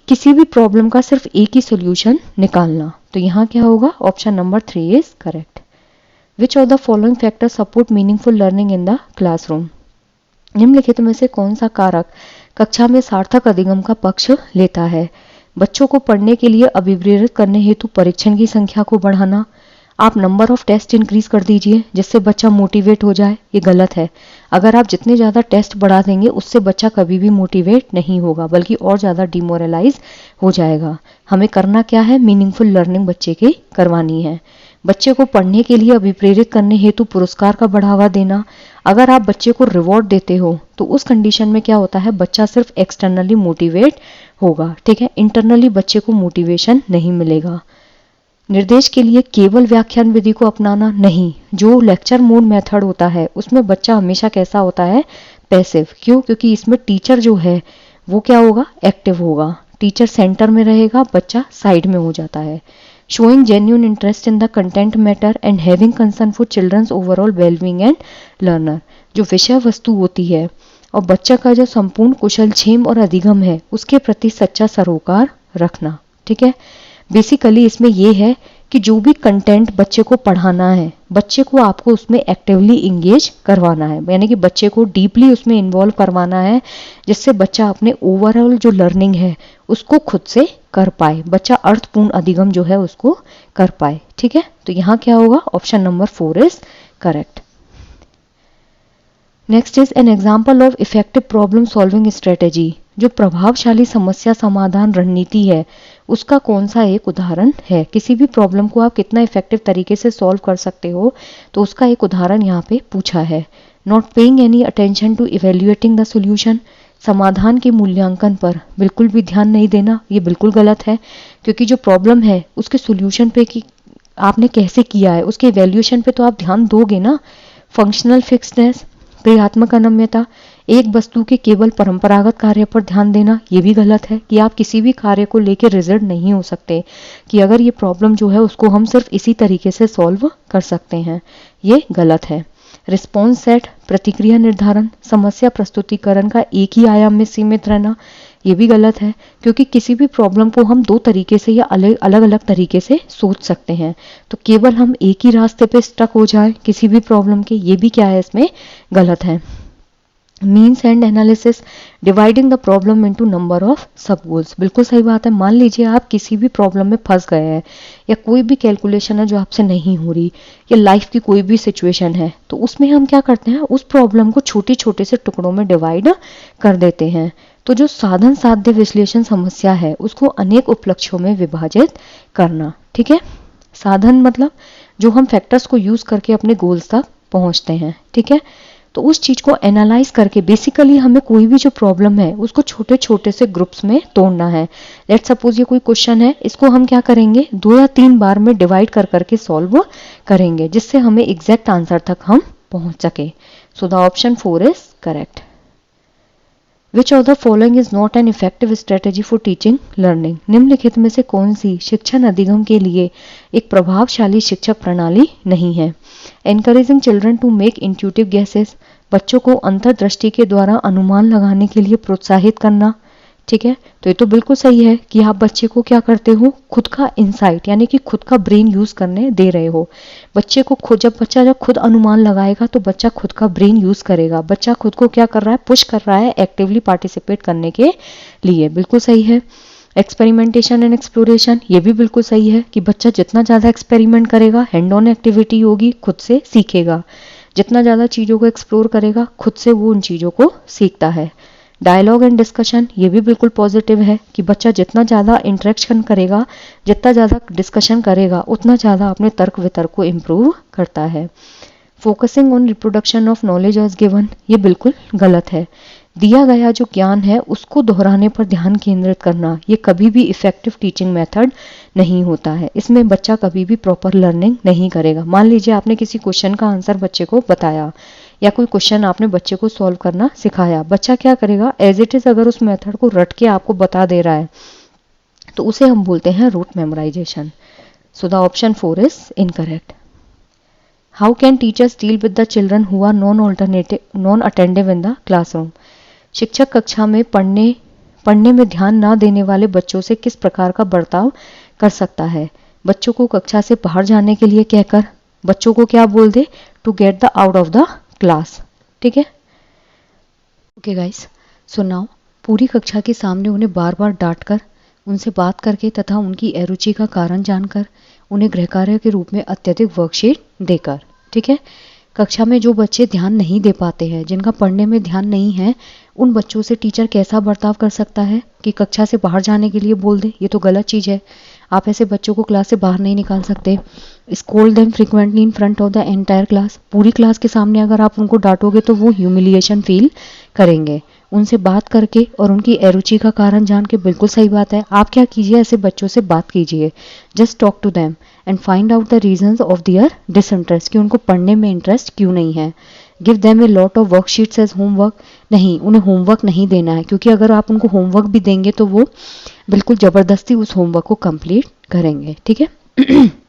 किसी भी प्रॉब्लम का सिर्फ एक ही सोल्यूशन निकालना। तो यहाँ क्या होगा, option number 3 is correct. Which of the following factor support meaningful learning in the classroom. निम्नलिखित में से कौन सा कारक कक्षा में सार्थक अधिगम का पक्ष लेता है। बच्चों को पढ़ने के लिए अभिप्रेरित करने हेतु परीक्षण की संख्या को बढ़ाना। आप नंबर ऑफ टेस्ट इंक्रीज कर दीजिए जिससे बच्चा मोटिवेट हो जाए, ये गलत है। अगर आप जितने ज़्यादा टेस्ट बढ़ा देंगे उससे बच्चा कभी भी मोटिवेट नहीं होगा बल्कि और ज़्यादा डिमोरलाइज हो जाएगा। हमें करना क्या है, मीनिंगफुल लर्निंग बच्चे की करवानी है। बच्चे को पढ़ने के लिए अभिप्रेरित करने हेतु पुरस्कार का बढ़ावा देना। अगर आप बच्चे को रिवॉर्ड देते हो तो उस कंडीशन में क्या होता है, बच्चा सिर्फ एक्सटर्नली मोटिवेट होगा, ठीक है, इंटरनली बच्चे को मोटिवेशन नहीं मिलेगा। निर्देश के लिए केवल व्याख्यान विधि को अपनाना नहीं। जो लेक्चर मोड मेथड होता है उसमें बच्चा हमेशा कैसा होता है, पैसिव। क्यों, क्योंकि इसमें टीचर जो है वो क्या होगा, एक्टिव होगा। टीचर सेंटर में रहेगा, बच्चा साइड में हो जाता है। showing genuine interest in the content matter and having concern for children's overall well-being and learner। जो विषय वस्तु होती है और बच्चा का जो संपूर्ण कुशलक्षेम और अधिगम है उसके प्रति सच्चा सरोकार रखना, ठीक है। बेसिकली इसमें यह है कि जो भी कंटेंट बच्चे को पढ़ाना है बच्चे को आपको उसमें एक्टिवली इंगेज करवाना है, यानी कि बच्चे को डीपली उसमें इन्वॉल्व करवाना है जिससे बच्चा अपने ओवरऑल जो लर्निंग है उसको खुद से कर पाए, बच्चा अर्थपूर्ण अधिगम जो है उसको कर पाए, ठीक है। तो यहाँ क्या होगा, option number 4 is correct. Next is an example of effective problem solving strategy. जो प्रभावशाली समस्या समाधान रणनीति है उसका कौन सा एक उदाहरण है। किसी भी प्रॉब्लम को आप कितना इफेक्टिव तरीके से सॉल्व कर सकते हो तो उसका एक उदाहरण यहाँ पे पूछा है। Not paying any attention to evaluating the solution. समाधान के मूल्यांकन पर बिल्कुल भी ध्यान नहीं देना, ये बिल्कुल गलत है, क्योंकि जो प्रॉब्लम है उसके सोल्यूशन पे कि आपने कैसे किया है उसके इवेल्युएशन पे तो आप ध्यान दोगे ना। फंक्शनल फिक्सनेस, क्रियात्मक अनम्यता, एक वस्तु के केवल परंपरागत कार्य पर ध्यान देना, ये भी गलत है कि आप किसी भी कार्य को लेकर रिजल्ट नहीं हो सकते कि अगर ये प्रॉब्लम जो है उसको हम सिर्फ इसी तरीके से सॉल्व कर सकते हैं, ये गलत है। रिस्पॉन्स सेट, प्रतिक्रिया निर्धारण, समस्या प्रस्तुतिकरण का एक ही आयाम में सीमित रहना, ये भी गलत है, क्योंकि किसी भी प्रॉब्लम को हम दो तरीके से या अलग अलग तरीके से सोच सकते हैं। तो केवल हम एक ही रास्ते पे स्टक हो जाए किसी भी प्रॉब्लम के, ये भी क्या है, इसमें गलत है। Means and analysis, dividing the problem into number of सब गोल्स, बिल्कुल सही बात है। मान लीजिए आप किसी भी प्रॉब्लम में फंस गए हैं या कोई भी कैलकुलेशन है जो आपसे नहीं हो रही या लाइफ की कोई भी सिचुएशन है, तो उसमें हम क्या करते हैं, उस प्रॉब्लम को छोटे छोटे से टुकड़ों में डिवाइड कर देते हैं। तो जो साधन साध्य विश्लेषण समस्या है उसको अनेक उपलक्ष्यों में विभाजित करना, ठीक है। साधन मतलब जो हम फैक्टर्स को यूज करके अपने गोल्स तक पहुंचते हैं, ठीक है। तो उस चीज को एनालाइज करके बेसिकली हमें कोई भी जो प्रॉब्लम है उसको छोटे छोटे से ग्रुप्स में तोड़ना है। लेट्स सपोज ये कोई क्वेश्चन है, इसको हम क्या करेंगे, 2 या 3 बार में डिवाइड कर करके सॉल्व करेंगे जिससे हमें एग्जैक्ट आंसर तक हम पहुंच सके। सो the option 4 is correct. Which of the following is not an effective strategy for teaching learning. निम्नलिखित में से कौन सी शिक्षण अधिगम के लिए एक प्रभावशाली शिक्षक प्रणाली नहीं है। Encouraging children to make intuitive guesses, बच्चों को अंतर्दृष्टि के द्वारा अनुमान लगाने के लिए प्रोत्साहित करना, ठीक है। तो ये तो बिल्कुल सही है कि आप बच्चे को क्या करते हो, खुद का इंसाइट यानी कि खुद का ब्रेन यूज करने दे रहे हो। बच्चे को खुद, जब बच्चा खुद अनुमान लगाएगा तो बच्चा खुद का ब्रेन यूज करेगा। बच्चा खुद को क्या कर रहा है, पुश कर रहा है एक्टिवली पार्टिसिपेट करने के लिए, बिल्कुल सही है। एक्सपेरिमेंटेशन एंड एक्सप्लोरेशन, ये भी बिल्कुल सही है कि बच्चा जितना ज़्यादा एक्सपेरिमेंट करेगा, हैंड ऑन एक्टिविटी होगी, खुद से सीखेगा। जितना ज़्यादा चीज़ों को एक्सप्लोर करेगा, खुद से वो उन चीज़ों को सीखता है। डायलॉग एंड डिस्कशन, ये भी बिल्कुल पॉजिटिव है कि बच्चा जितना ज़्यादा इंटरेक्शन करेगा, जितना ज़्यादा डिस्कशन करेगा, उतना ज़्यादा अपने तर्क वितर्क को इम्प्रूव करता है। Focusing on reproduction of knowledge as given, ये बिल्कुल गलत है। दिया गया जो ज्ञान है उसको दोहराने पर ध्यान केंद्रित करना, ये कभी भी इफेक्टिव टीचिंग मेथड नहीं होता है। इसमें बच्चा कभी भी प्रॉपर लर्निंग नहीं करेगा। मान लीजिए आपने किसी क्वेश्चन का आंसर बच्चे को बताया या कोई क्वेश्चन आपने बच्चे को सॉल्व करना सिखाया, बच्चा क्या करेगा, एज इट इज अगर उस मेथड को रट के आपको बता दे रहा है तो उसे हम बोलते हैं rote memorisation. So the option 4 is incorrect. How can teachers deal with the children who are non attentive in the classroom. शिक्षक कक्षा में पढ़ने में ध्यान ना देने वाले बच्चों से किस प्रकार का बर्ताव कर सकता है। बच्चों को कक्षा से बाहर जाने के लिए कहकर बच्चों को क्या बोल दे, to get the out of the class. ठीक है, ओके गाइस, सो नाउ पूरी कक्षा के सामने उन्हें बार बार डांटकर, उनसे बात करके तथा उनकी अरुचि का कारण जानकर उन्हें गृह कार्य के रूप में अत्यधिक वर्कशीट देकर। ठीक है, कक्षा में जो बच्चे ध्यान नहीं दे पाते हैं, जिनका पढ़ने में ध्यान नहीं है, उन बच्चों से टीचर कैसा बर्ताव कर सकता है कि कक्षा से बाहर जाने के लिए बोल दे। ये तो गलत चीज़ है। आप ऐसे बच्चों को क्लास से बाहर नहीं निकाल सकते। Scold them frequently in front of the entire class, पूरी क्लास के सामने अगर आप उनको डांटोगे तो वो ह्यूमिलिएशन फील करेंगे। उनसे बात करके और उनकी अरुचि का कारण जान के, बिल्कुल सही बात है, आप क्या कीजिए, ऐसे बच्चों से बात कीजिए। Just talk to them and find out the reasons of their disinterest, कि उनको पढ़ने में इंटरेस्ट क्यों नहीं है। Give them a lot of worksheets as homework, नहीं, उन्हें होमवर्क नहीं देना है, क्योंकि अगर आप उनको होमवर्क भी देंगे तो वो बिल्कुल जबरदस्ती उस होमवर्क को कंप्लीट करेंगे। ठीक है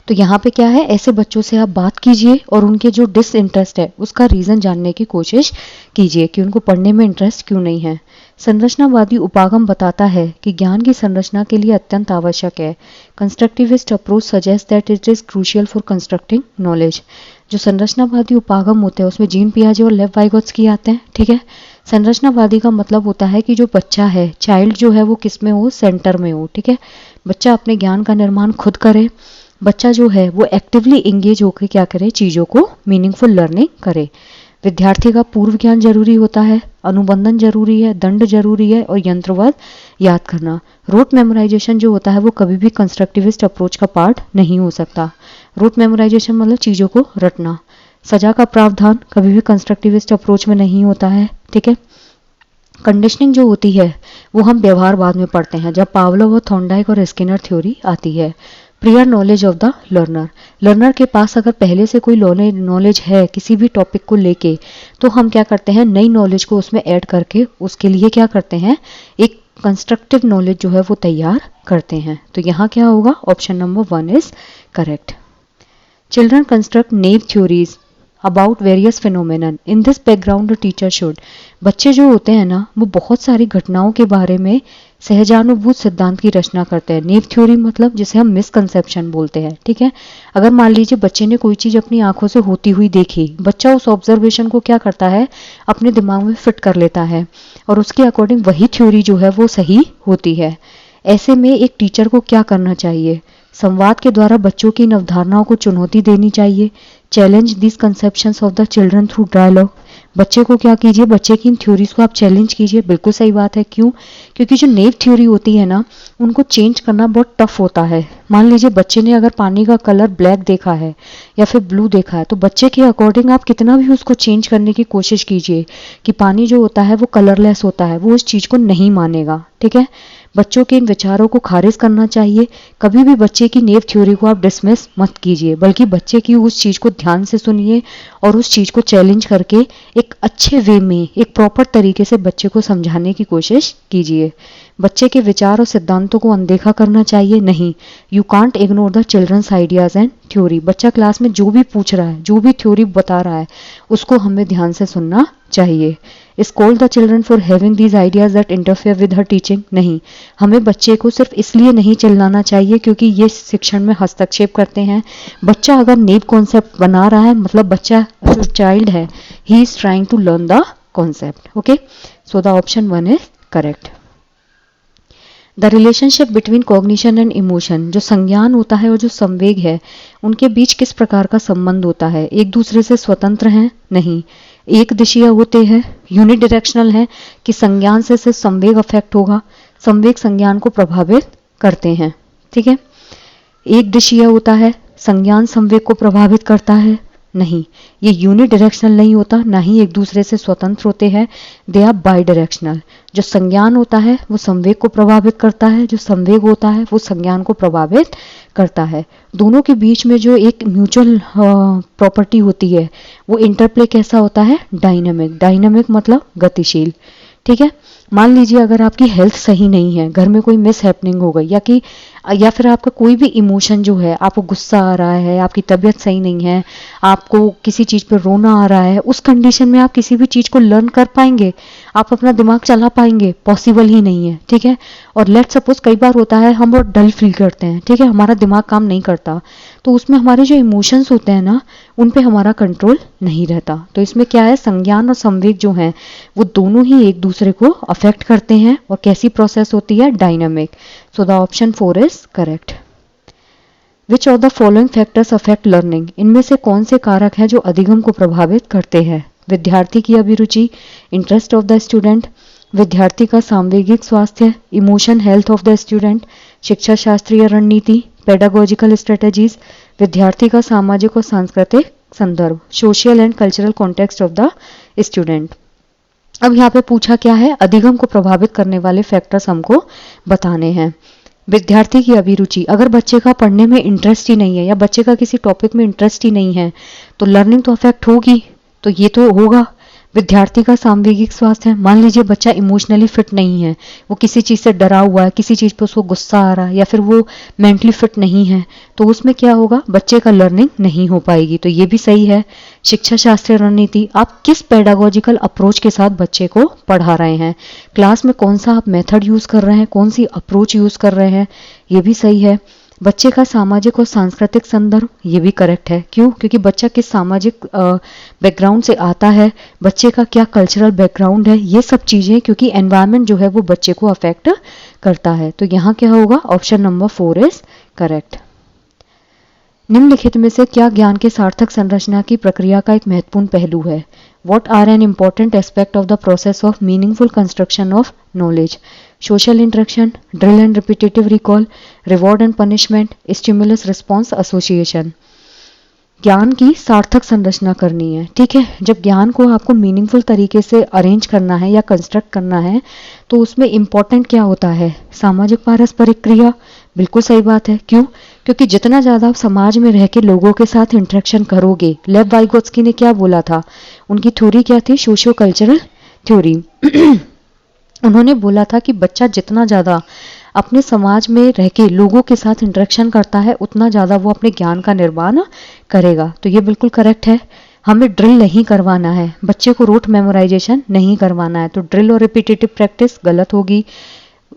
तो यहाँ पे क्या है, ऐसे बच्चों से आप बात कीजिए और उनके जो डिसइंटरेस्ट है उसका रीजन जानने की कोशिश कीजिए कि उनको पढ़ने में इंटरेस्ट क्यों नहीं है। संरचनावादी उपागम बताता है कि ज्ञान की संरचना के लिए अत्यंत आवश्यक है। Constructivist approach suggest that it is crucial for constructing knowledge. जो संरचनावादी उपागम होते हैं उसमें जीन पियाजे और लेव वाइगोत्स्की आते हैं। ठीक है, संरचनावादी का मतलब होता है कि जो बच्चा है, चाइल्ड जो है वो किस में हो, सेंटर में हो। ठीक है, बच्चा अपने ज्ञान का निर्माण खुद करे, बच्चा जो है वो एक्टिवली एंगेज होकर क्या करे, चीज़ों को मीनिंगफुल लर्निंग करे। विद्यार्थी का पूर्व ज्ञान जरूरी होता है, अनुबंधन जरूरी है, दंड जरूरी है और यंत्रवाद याद करना। रूट मेमोराइजेशन जो होता है वो कभी भी कंस्ट्रक्टिविस्ट अप्रोच का पार्ट नहीं हो सकता। रूट मेमोराइजेशन मतलब चीज़ों को रटना। सजा का प्रावधान कभी भी कंस्ट्रक्टिविस्ट अप्रोच में नहीं होता है। ठीक है, कंडीशनिंग जो होती है वो हम व्यवहारवाद में पढ़ते हैं, जब पावलोव और थॉर्नडाइक और स्किनर थ्योरी आती है। Prior knowledge of the learner, learner के पास अगर पहले से कोई नॉलेज है किसी भी टॉपिक को लेके, तो हम क्या करते हैं, नई नॉलेज को उसमें ऐड करके उसके लिए क्या करते हैं, एक कंस्ट्रक्टिव नॉलेज जो है वो तैयार करते हैं। तो यहाँ क्या होगा, option number 1 is correct. Children construct naive theories about various phenomenon in this background teacher should. बच्चे जो होते हैं ना वो बहुत सारी घटनाओं के बारे में सहजानुभूत सिद्धांत की रचना करते हैं। नेव थ्योरी मतलब जिसे हम मिसकंसेप्शन बोलते हैं। ठीक है, अगर मान लीजिए बच्चे ने कोई चीज अपनी आंखों से होती हुई देखी, बच्चा उस ऑब्जर्वेशन को क्या करता है, अपने दिमाग में फिट कर लेता है और उसके अकॉर्डिंग वही थ्योरी जो है वो सही होती है। ऐसे में एक टीचर को क्या करना चाहिए, संवाद के द्वारा बच्चों की इन अवधारणाओं को चुनौती देनी चाहिए। Challenge this conceptions of the children through dialogue. बच्चे को क्या कीजिए, बच्चे की इन थ्योरीज को आप चैलेंज कीजिए। बिल्कुल सही बात है, क्यों, क्योंकि जो नेव थ्योरी होती है ना उनको चेंज करना बहुत टफ होता है। मान लीजिए बच्चे ने अगर पानी का कलर ब्लैक देखा है या फिर ब्लू देखा है, तो बच्चे के अकॉर्डिंग आप कितना भी उसको चेंज करने की कोशिश कीजिए कि पानी जो होता है वो कलरलेस होता है, वो उस चीज को नहीं मानेगा। ठीक है, बच्चों के इन विचारों को खारिज करना चाहिए। कभी भी बच्चे की नेव थ्योरी को आप डिसमिस मत कीजिए, बल्कि बच्चे की उस चीज को ध्यान से सुनिए और उस चीज को चैलेंज करके एक अच्छे वे में, एक प्रॉपर तरीके से बच्चे को समझाने की कोशिश कीजिए। बच्चे के विचार और सिद्धांतों को अनदेखा करना चाहिए नहीं। You can't ignore the children's ideas and theory. बच्चा क्लास में जो भी पूछ रहा है, जो भी थ्योरी बता रहा है, उसको हमें ध्यान से सुनना चाहिए। Scold the children for having these ideas that interfere with her teaching. नहीं, हमें बच्चे को सिर्फ इसलिए नहीं चिल्लाना चाहिए क्योंकि ये शिक्षण में हस्तक्षेप करते हैं। बच्चा अगर नेव कॉन्सेप्ट बना रहा है, मतलब बच्चा जो चाइल्ड है, he is trying to learn the concept. Okay, so the option 1 is correct. The relationship between cognition and emotion, जो संज्ञान होता है और जो संवेग है उनके बीच किस प्रकार का संबंध होता है? एक दूसरे से स्वतंत्र हैं? नहीं। एक दिशीय होते हैं, यूनिडायरेक्शनल है कि संज्ञान से सिर्फ संवेग अफेक्ट होगा, संवेग संज्ञान को प्रभावित करते हैं। ठीक है, एक दिशीय होता है, संज्ञान संवेग को प्रभावित करता है? नहीं। ये यूनिडायरेक्शनल नहीं होता, ना ही एक दूसरे से स्वतंत्र होते हैं, दे आर बाई डायरेक्शनल। जो संज्ञान होता है वो संवेग को प्रभावित करता है, जो संवेग होता है वो संज्ञान को प्रभावित करता है। दोनों के बीच में जो एक म्यूचुअल प्रॉपर्टी होती है वो इंटरप्ले कैसा होता है? डायनामिक। डायनामिक मतलब गतिशील। ठीक है, मान लीजिए अगर आपकी हेल्थ सही नहीं है, घर में कोई मिस हैपनिंग हो गई, या फिर आपका कोई भी इमोशन जो है, आपको गुस्सा आ रहा है, आपकी तबीयत सही नहीं है, आपको किसी चीज पर रोना आ रहा है, उस कंडीशन में आप किसी भी चीज को लर्न कर पाएंगे? आप अपना दिमाग चला पाएंगे? पॉसिबल ही नहीं है। ठीक है, और लेट सपोज कई बार होता है हम बहुत डल फील करते हैं, ठीक है, हमारा दिमाग काम नहीं करता, तो उसमें हमारे जो इमोशंस होते हैं ना, उन पे हमारा कंट्रोल नहीं रहता। तो इसमें क्या है, संज्ञान और संवेग जो है वो दोनों ही एक दूसरे को अफेक्ट करते हैं। और कैसी प्रोसेस होती है? Dynamic. So the option 4 is correct. Which of the following factors affect learning, इनमें से कौन से कारक हैं जो अधिगम को प्रभावित करते हैं? विद्यार्थी की अभिरुचि, इंटरेस्ट ऑफ द स्टूडेंट, विद्यार्थी का सामवेगिक स्वास्थ्य, emotion health of the student, शिक्षा शास्त्रीय रणनीति, पेडागोजिकल स्ट्रेटेजीज, विद्यार्थी का सामाजिक और सांस्कृतिक संदर्भ, social and cultural context of the student. अब यहाँ पे पूछा क्या है? अधिगम को प्रभावित करने वाले फैक्टर्स हमको बताने हैं। विद्यार्थी की अभिरुचि, अगर बच्चे का पढ़ने में इंटरेस्ट ही नहीं है या बच्चे का किसी टॉपिक में इंटरेस्ट ही नहीं है तो लर्निंग तो अफेक्ट होगी, तो ये तो होगा। विद्यार्थी का सामवेगिक स्वास्थ्य है, मान लीजिए बच्चा इमोशनली फिट नहीं है, वो किसी चीज से डरा हुआ है, किसी चीज पे उसको गुस्सा आ रहा है, या फिर वो मेंटली फिट नहीं है, तो उसमें क्या होगा? बच्चे का लर्निंग नहीं हो पाएगी। तो ये भी सही है। शिक्षा शास्त्रीय रणनीति, आप किस पेडागोजिकल अप्रोच के साथ बच्चे को पढ़ा रहे हैं, क्लास में कौन सा आप मेथड यूज कर रहे हैं, कौन सी अप्रोच यूज कर रहे हैं, ये भी सही है। बच्चे का सामाजिक और सांस्कृतिक संदर्भ, ये भी करेक्ट है। क्यों? क्योंकि बच्चा किस सामाजिक बैकग्राउंड से आता है, बच्चे का क्या कल्चरल बैकग्राउंड है, ये सब चीजें, क्योंकि एनवायरनमेंट जो है वो बच्चे को अफेक्ट करता है। तो यहाँ क्या होगा? Option number 4 is correct. निम्नलिखित में से क्या ज्ञान के सार्थक संरचना की प्रक्रिया का एक महत्वपूर्ण पहलू है? What are an important aspect of the process of meaningful construction of knowledge? Social interaction, drill and repetitive recall, reward and punishment, stimulus response association. ज्ञान की सार्थक संरचना करनी है। ठीक है, जब ज्ञान को आपको मीनिंगफुल तरीके से अरेंज करना है या कंस्ट्रक्ट करना है तो उसमें इंपॉर्टेंट क्या होता है? सामाजिक पारस्परिक क्रिया। बिल्कुल सही बात है। क्यों? क्योंकि जितना ज्यादा आप समाज में रह के लोगों के साथ इंटरेक्शन करोगे, लेव वाइगोत्स्की ने क्या बोला था, उनकी थ्योरी क्या थी? Socio cultural theory. उन्होंने बोला था कि बच्चा जितना ज्यादा अपने समाज में रह के लोगों के साथ इंटरेक्शन करता है उतना ज्यादा वो अपने ज्ञान का निर्माण करेगा। तो ये बिल्कुल करेक्ट है। हमें ड्रिल नहीं करवाना है, बच्चे को रूट मेमोराइजेशन नहीं करवाना है, तो ड्रिल और रिपीटेटिव प्रैक्टिस गलत होगी।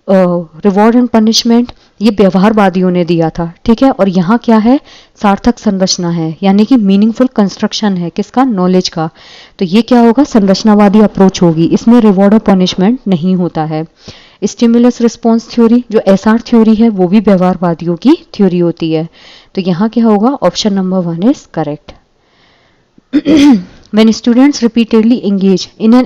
रिवॉर्ड एंड पनिशमेंट ये व्यवहारवादियों ने दिया था। ठीक है, और यहाँ क्या है? सार्थक संरचना है, यानी कि मीनिंगफुल कंस्ट्रक्शन है। किसका? नॉलेज का। तो ये क्या होगा? संरचनावादी अप्रोच होगी, इसमें रिवॉर्ड और पनिशमेंट नहीं होता है। स्टिमुलस रिस्पॉन्स थ्योरी, जो एसआर थ्योरी है वो भी व्यवहारवादियों की थ्योरी होती है। तो यहाँ क्या होगा? Option number 1 is correct. When students repeatedly engage in an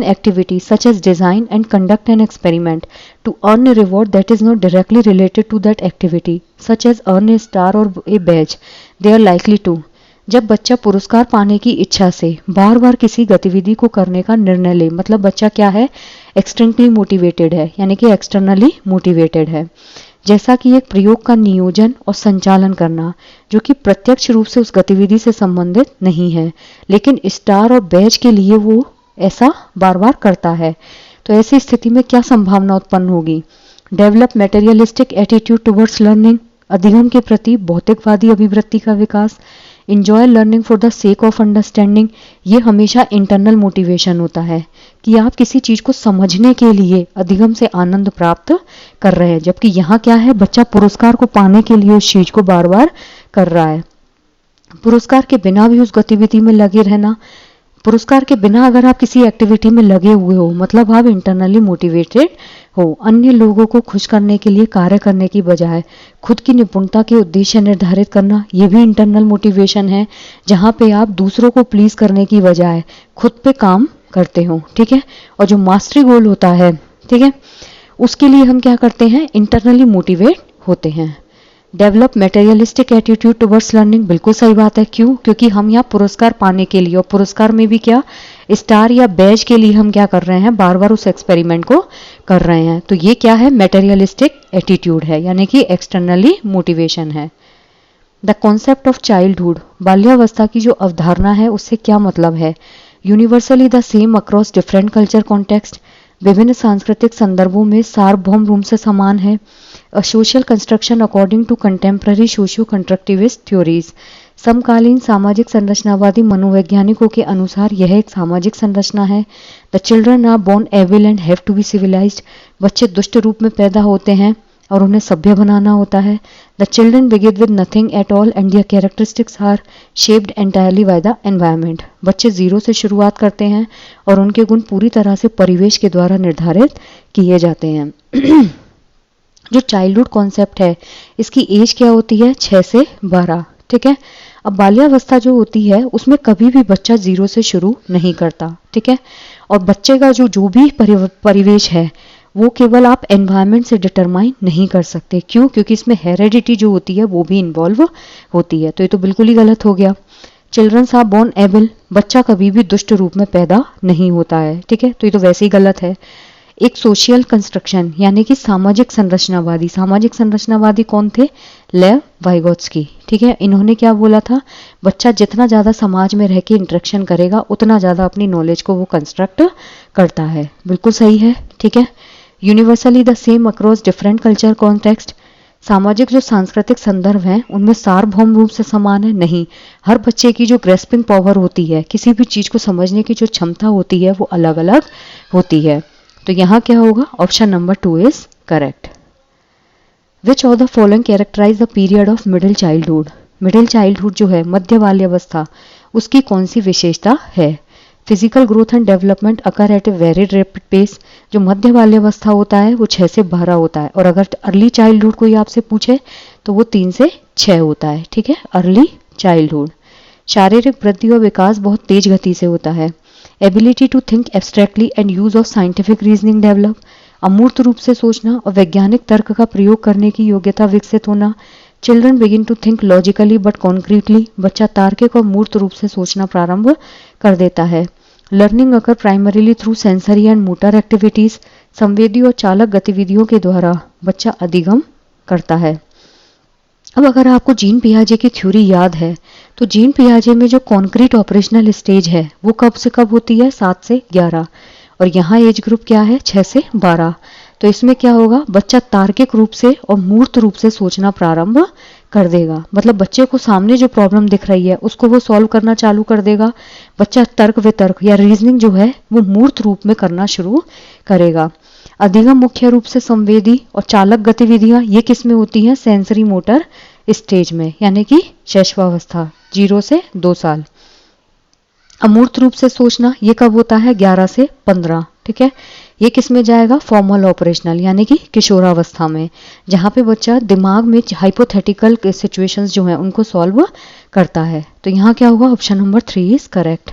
activity such as design and conduct an experiment to earn a reward that is not directly related to that activity, such as earn a star or a badge, they are likely to. जब बच्चा पुरस्कार पाने की इच्छा से बार बार किसी गतिविधि को करने का निर्णय ले, मतलब बच्चा क्या है? एक्सटर्नली मोटिवेटेड है, यानी कि एक्सटर्नली मोटिवेटेड है। जैसा कि एक प्रयोग का नियोजन और संचालन करना जो कि प्रत्यक्ष रूप से उस गतिविधि से संबंधित नहीं है, लेकिन स्टार और बैज के लिए वो ऐसा बार बार करता है, तो ऐसी स्थिति में क्या संभावना उत्पन्न होगी? Develop materialistic attitude towards learning, अधिगम के प्रति भौतिकवादी अभिवृत्ति का विकास। Enjoy learning for the sake of understanding, ये हमेशा इंटरनल मोटिवेशन होता है कि आप किसी चीज को समझने के लिए अधिगम से आनंद प्राप्त कर रहे हैं, जबकि यहाँ क्या है? बच्चा पुरस्कार को पाने के लिए उस चीज को बार बार कर रहा है। पुरस्कार के बिना भी उस गतिविधि में लगे रहना, पुरस्कार के बिना अगर आप किसी एक्टिविटी में लगे हुए हो मतलब आप इंटरनली मोटिवेटेड हो, अन्य लोगों को खुश करने के लिए कार्य करने की बजाय खुद की निपुणता के उद्देश्य निर्धारित करना, ये भी इंटरनल मोटिवेशन है, जहां पे आप दूसरों को प्लीज करने की बजाय खुद पे काम करते हो, ठीक है। और जो मास्टरी गोल होता है, ठीक है, उसके लिए हम क्या करते हैं, इंटरनली मोटिवेट होते हैं। Develop materialistic attitude towards learning, बिल्कुल सही बात है। क्यों? क्योंकि हम यहाँ पुरस्कार पाने के लिए, और पुरस्कार में भी क्या, स्टार या बैज के लिए हम क्या कर रहे हैं, बार बार उस एक्सपेरिमेंट को कर रहे हैं। तो ये क्या है, मटेरियलिस्टिक एटीट्यूड है, यानी कि एक्सटर्नली मोटिवेशन है। द कॉन्सेप्ट ऑफ चाइल्डहुड, बाल्यावस्था की जो अवधारणा है उससे क्या मतलब है, universally the same across different culture context, विभिन्न सांस्कृतिक संदर्भों में सार्वभौम रूप से समान है। A social construction according to contemporary socio constructivist theories, समकालीन सामाजिक संरचनावादी मनोवैज्ञानिकों के अनुसार यह एक सामाजिक संरचना है। The children are born evil and have to be civilised, बच्चे दुष्ट रूप में पैदा होते हैं और उन्हें सभ्य बनाना होता है। The children begin with nothing at all and their characteristics are shaped entirely by the environment, बच्चे जीरो से शुरुआत करते हैं और उनके गुण पूरी तरह से परिवेश के द्वारा निर्धारित किए जाते हैं। जो चाइल्डहुड कॉन्सेप्ट है, इसकी एज क्या होती है, 6 से 12, ठीक है। अब बाल्यावस्था जो होती है उसमें कभी भी बच्चा जीरो से शुरू नहीं करता, ठीक है। और बच्चे का जो भी परिवेश है वो केवल आप एनवायरनमेंट से डिटरमाइन नहीं कर सकते। क्यों? क्योंकि इसमें हेरेडिटी जो होती है वो भी इन्वॉल्व होती है। तो ये तो बिल्कुल ही गलत हो गया। चिल्ड्रंस आर बोर्न एबल, बच्चा कभी भी दुष्ट रूप में पैदा नहीं होता है, ठीक है। तो ये तो वैसे ही गलत है। एक सोशल कंस्ट्रक्शन यानी कि सामाजिक संरचनावादी, सामाजिक संरचनावादी कौन थे, लेव वाइगोत्स्की, ठीक है। इन्होंने क्या बोला था, बच्चा जितना ज्यादा समाज में रह के इंटरेक्शन करेगा उतना ज्यादा अपनी नॉलेज को वो कंस्ट्रक्ट करता है। बिल्कुल सही है, ठीक है। Universally the same across different culture context, सामाजिक जो सांस्कृतिक संदर्भ हैं उनमें सार्वभौम रूप से समान है नहीं। हर बच्चे की जो ग्रेस्पिंग पावर होती है, किसी भी चीज को समझने की जो क्षमता होती है वो अलग अलग होती है। तो यहाँ क्या होगा, option number 2 is correct. Which of the following characterize the period of middle childhood, middle childhood जो है, मध्य बाल्यावस्था, उसकी कौन सी विशेषता है। Physical growth and development occur at a very rapid pace, जो मध्य बाल्यावस्था होता है वो 6 से 12 होता है। और अगर अर्ली चाइल्डहुड कोई आपसे पूछे तो वो 3 से 6 होता है, ठीक है, अर्ली चाइल्डहुड। शारीरिक वृद्धि और विकास बहुत तेज गति से होता है। Ability to think abstractly and use of scientific reasoning develop, अमूर्त रूप से सोचना और वैज्ञानिक तर्क का प्रयोग करने की योग्यता विकसित होना। Children begin to think logically but concretely, बच्चा तार्किक और मूर्त रूप से सोचना प्रारंभ कर देता है। Learning occur primarily through sensory and motor activities, संवेदी और चालक गतिविधियों के द्वारा बच्चा अधिगम करता है। अब अगर आपको जीन पियाजे की थ्योरी याद है तो जीन पियाजे में जो कॉन्क्रीट ऑपरेशनल स्टेज है वो कब से कब होती है, 7 से 11, और यहाँ एज ग्रुप क्या है, 6 से 12। तो इसमें क्या होगा, बच्चा तार्किक रूप से और मूर्त रूप से सोचना प्रारंभ कर देगा। मतलब बच्चे को सामने जो प्रॉब्लम दिख रही है उसको वो सॉल्व करना चालू कर देगा। बच्चा तर्क वितर्क या रीजनिंग जो है वो मूर्त रूप में करना शुरू करेगा। अधिगम मुख्य रूप से संवेदी और चालक गतिविधियां ये किस में होती हैं, सेंसरी मोटर स्टेज में, यानी कि शैशवावस्था 0 से 2 साल। अमूर्त रूप से सोचना ये कब होता है, 11 से 15, ठीक है। ये किस में जाएगा, फॉर्मल ऑपरेशनल यानी कि किशोरावस्था में, जहां पे बच्चा दिमाग में हाइपोथेटिकल सिचुएशंस जो हैं उनको सॉल्व करता है। तो यहाँ क्या होगा, option number 3 is correct.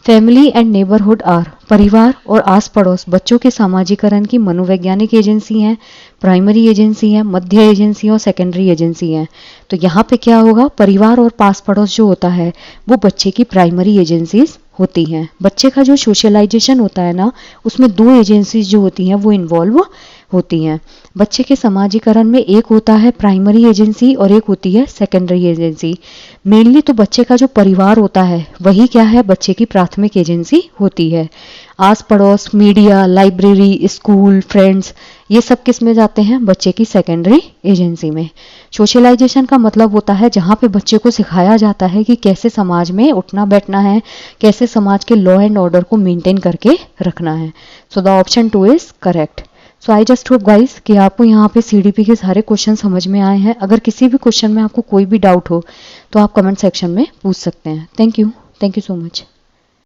Family and neighbourhood are, परिवार और आस पड़ोस बच्चों के सामाजिकरण की मनोवैज्ञानिक एजेंसी हैं, प्राइमरी एजेंसी है, मध्य एजेंसी और सेकेंडरी एजेंसी है। तो यहाँ पे क्या होगा, परिवार और पास पड़ोस जो होता है वो बच्चे की प्राइमरी एजेंसीज होती हैं। बच्चे का जो सोशलाइजेशन होता है ना, उसमें 2 एजेंसीज जो होती हैं वो इन्वॉल्व होती हैं। बच्चे के समाजीकरण में एक होता है प्राइमरी एजेंसी और एक होती है सेकेंडरी एजेंसी। मेनली तो बच्चे का जो परिवार होता है वही क्या है, बच्चे की प्राथमिक एजेंसी होती है। आस पड़ोस, मीडिया, लाइब्रेरी, स्कूल, फ्रेंड्स, ये सब किस में जाते हैं, बच्चे की सेकेंडरी एजेंसी में। सोशलाइजेशन का मतलब होता है जहाँ पे बच्चे को सिखाया जाता है कि कैसे समाज में उठना बैठना है, कैसे समाज के लॉ एंड ऑर्डर को मेंटेन करके रखना है। So the option 2 is correct. So I just hope guys कि आपको यहाँ पे सीडीपी के सारे क्वेश्चन समझ में आए हैं। अगर किसी भी क्वेश्चन में आपको कोई भी डाउट हो तो आप कमेंट सेक्शन में पूछ सकते हैं। Thank you so much.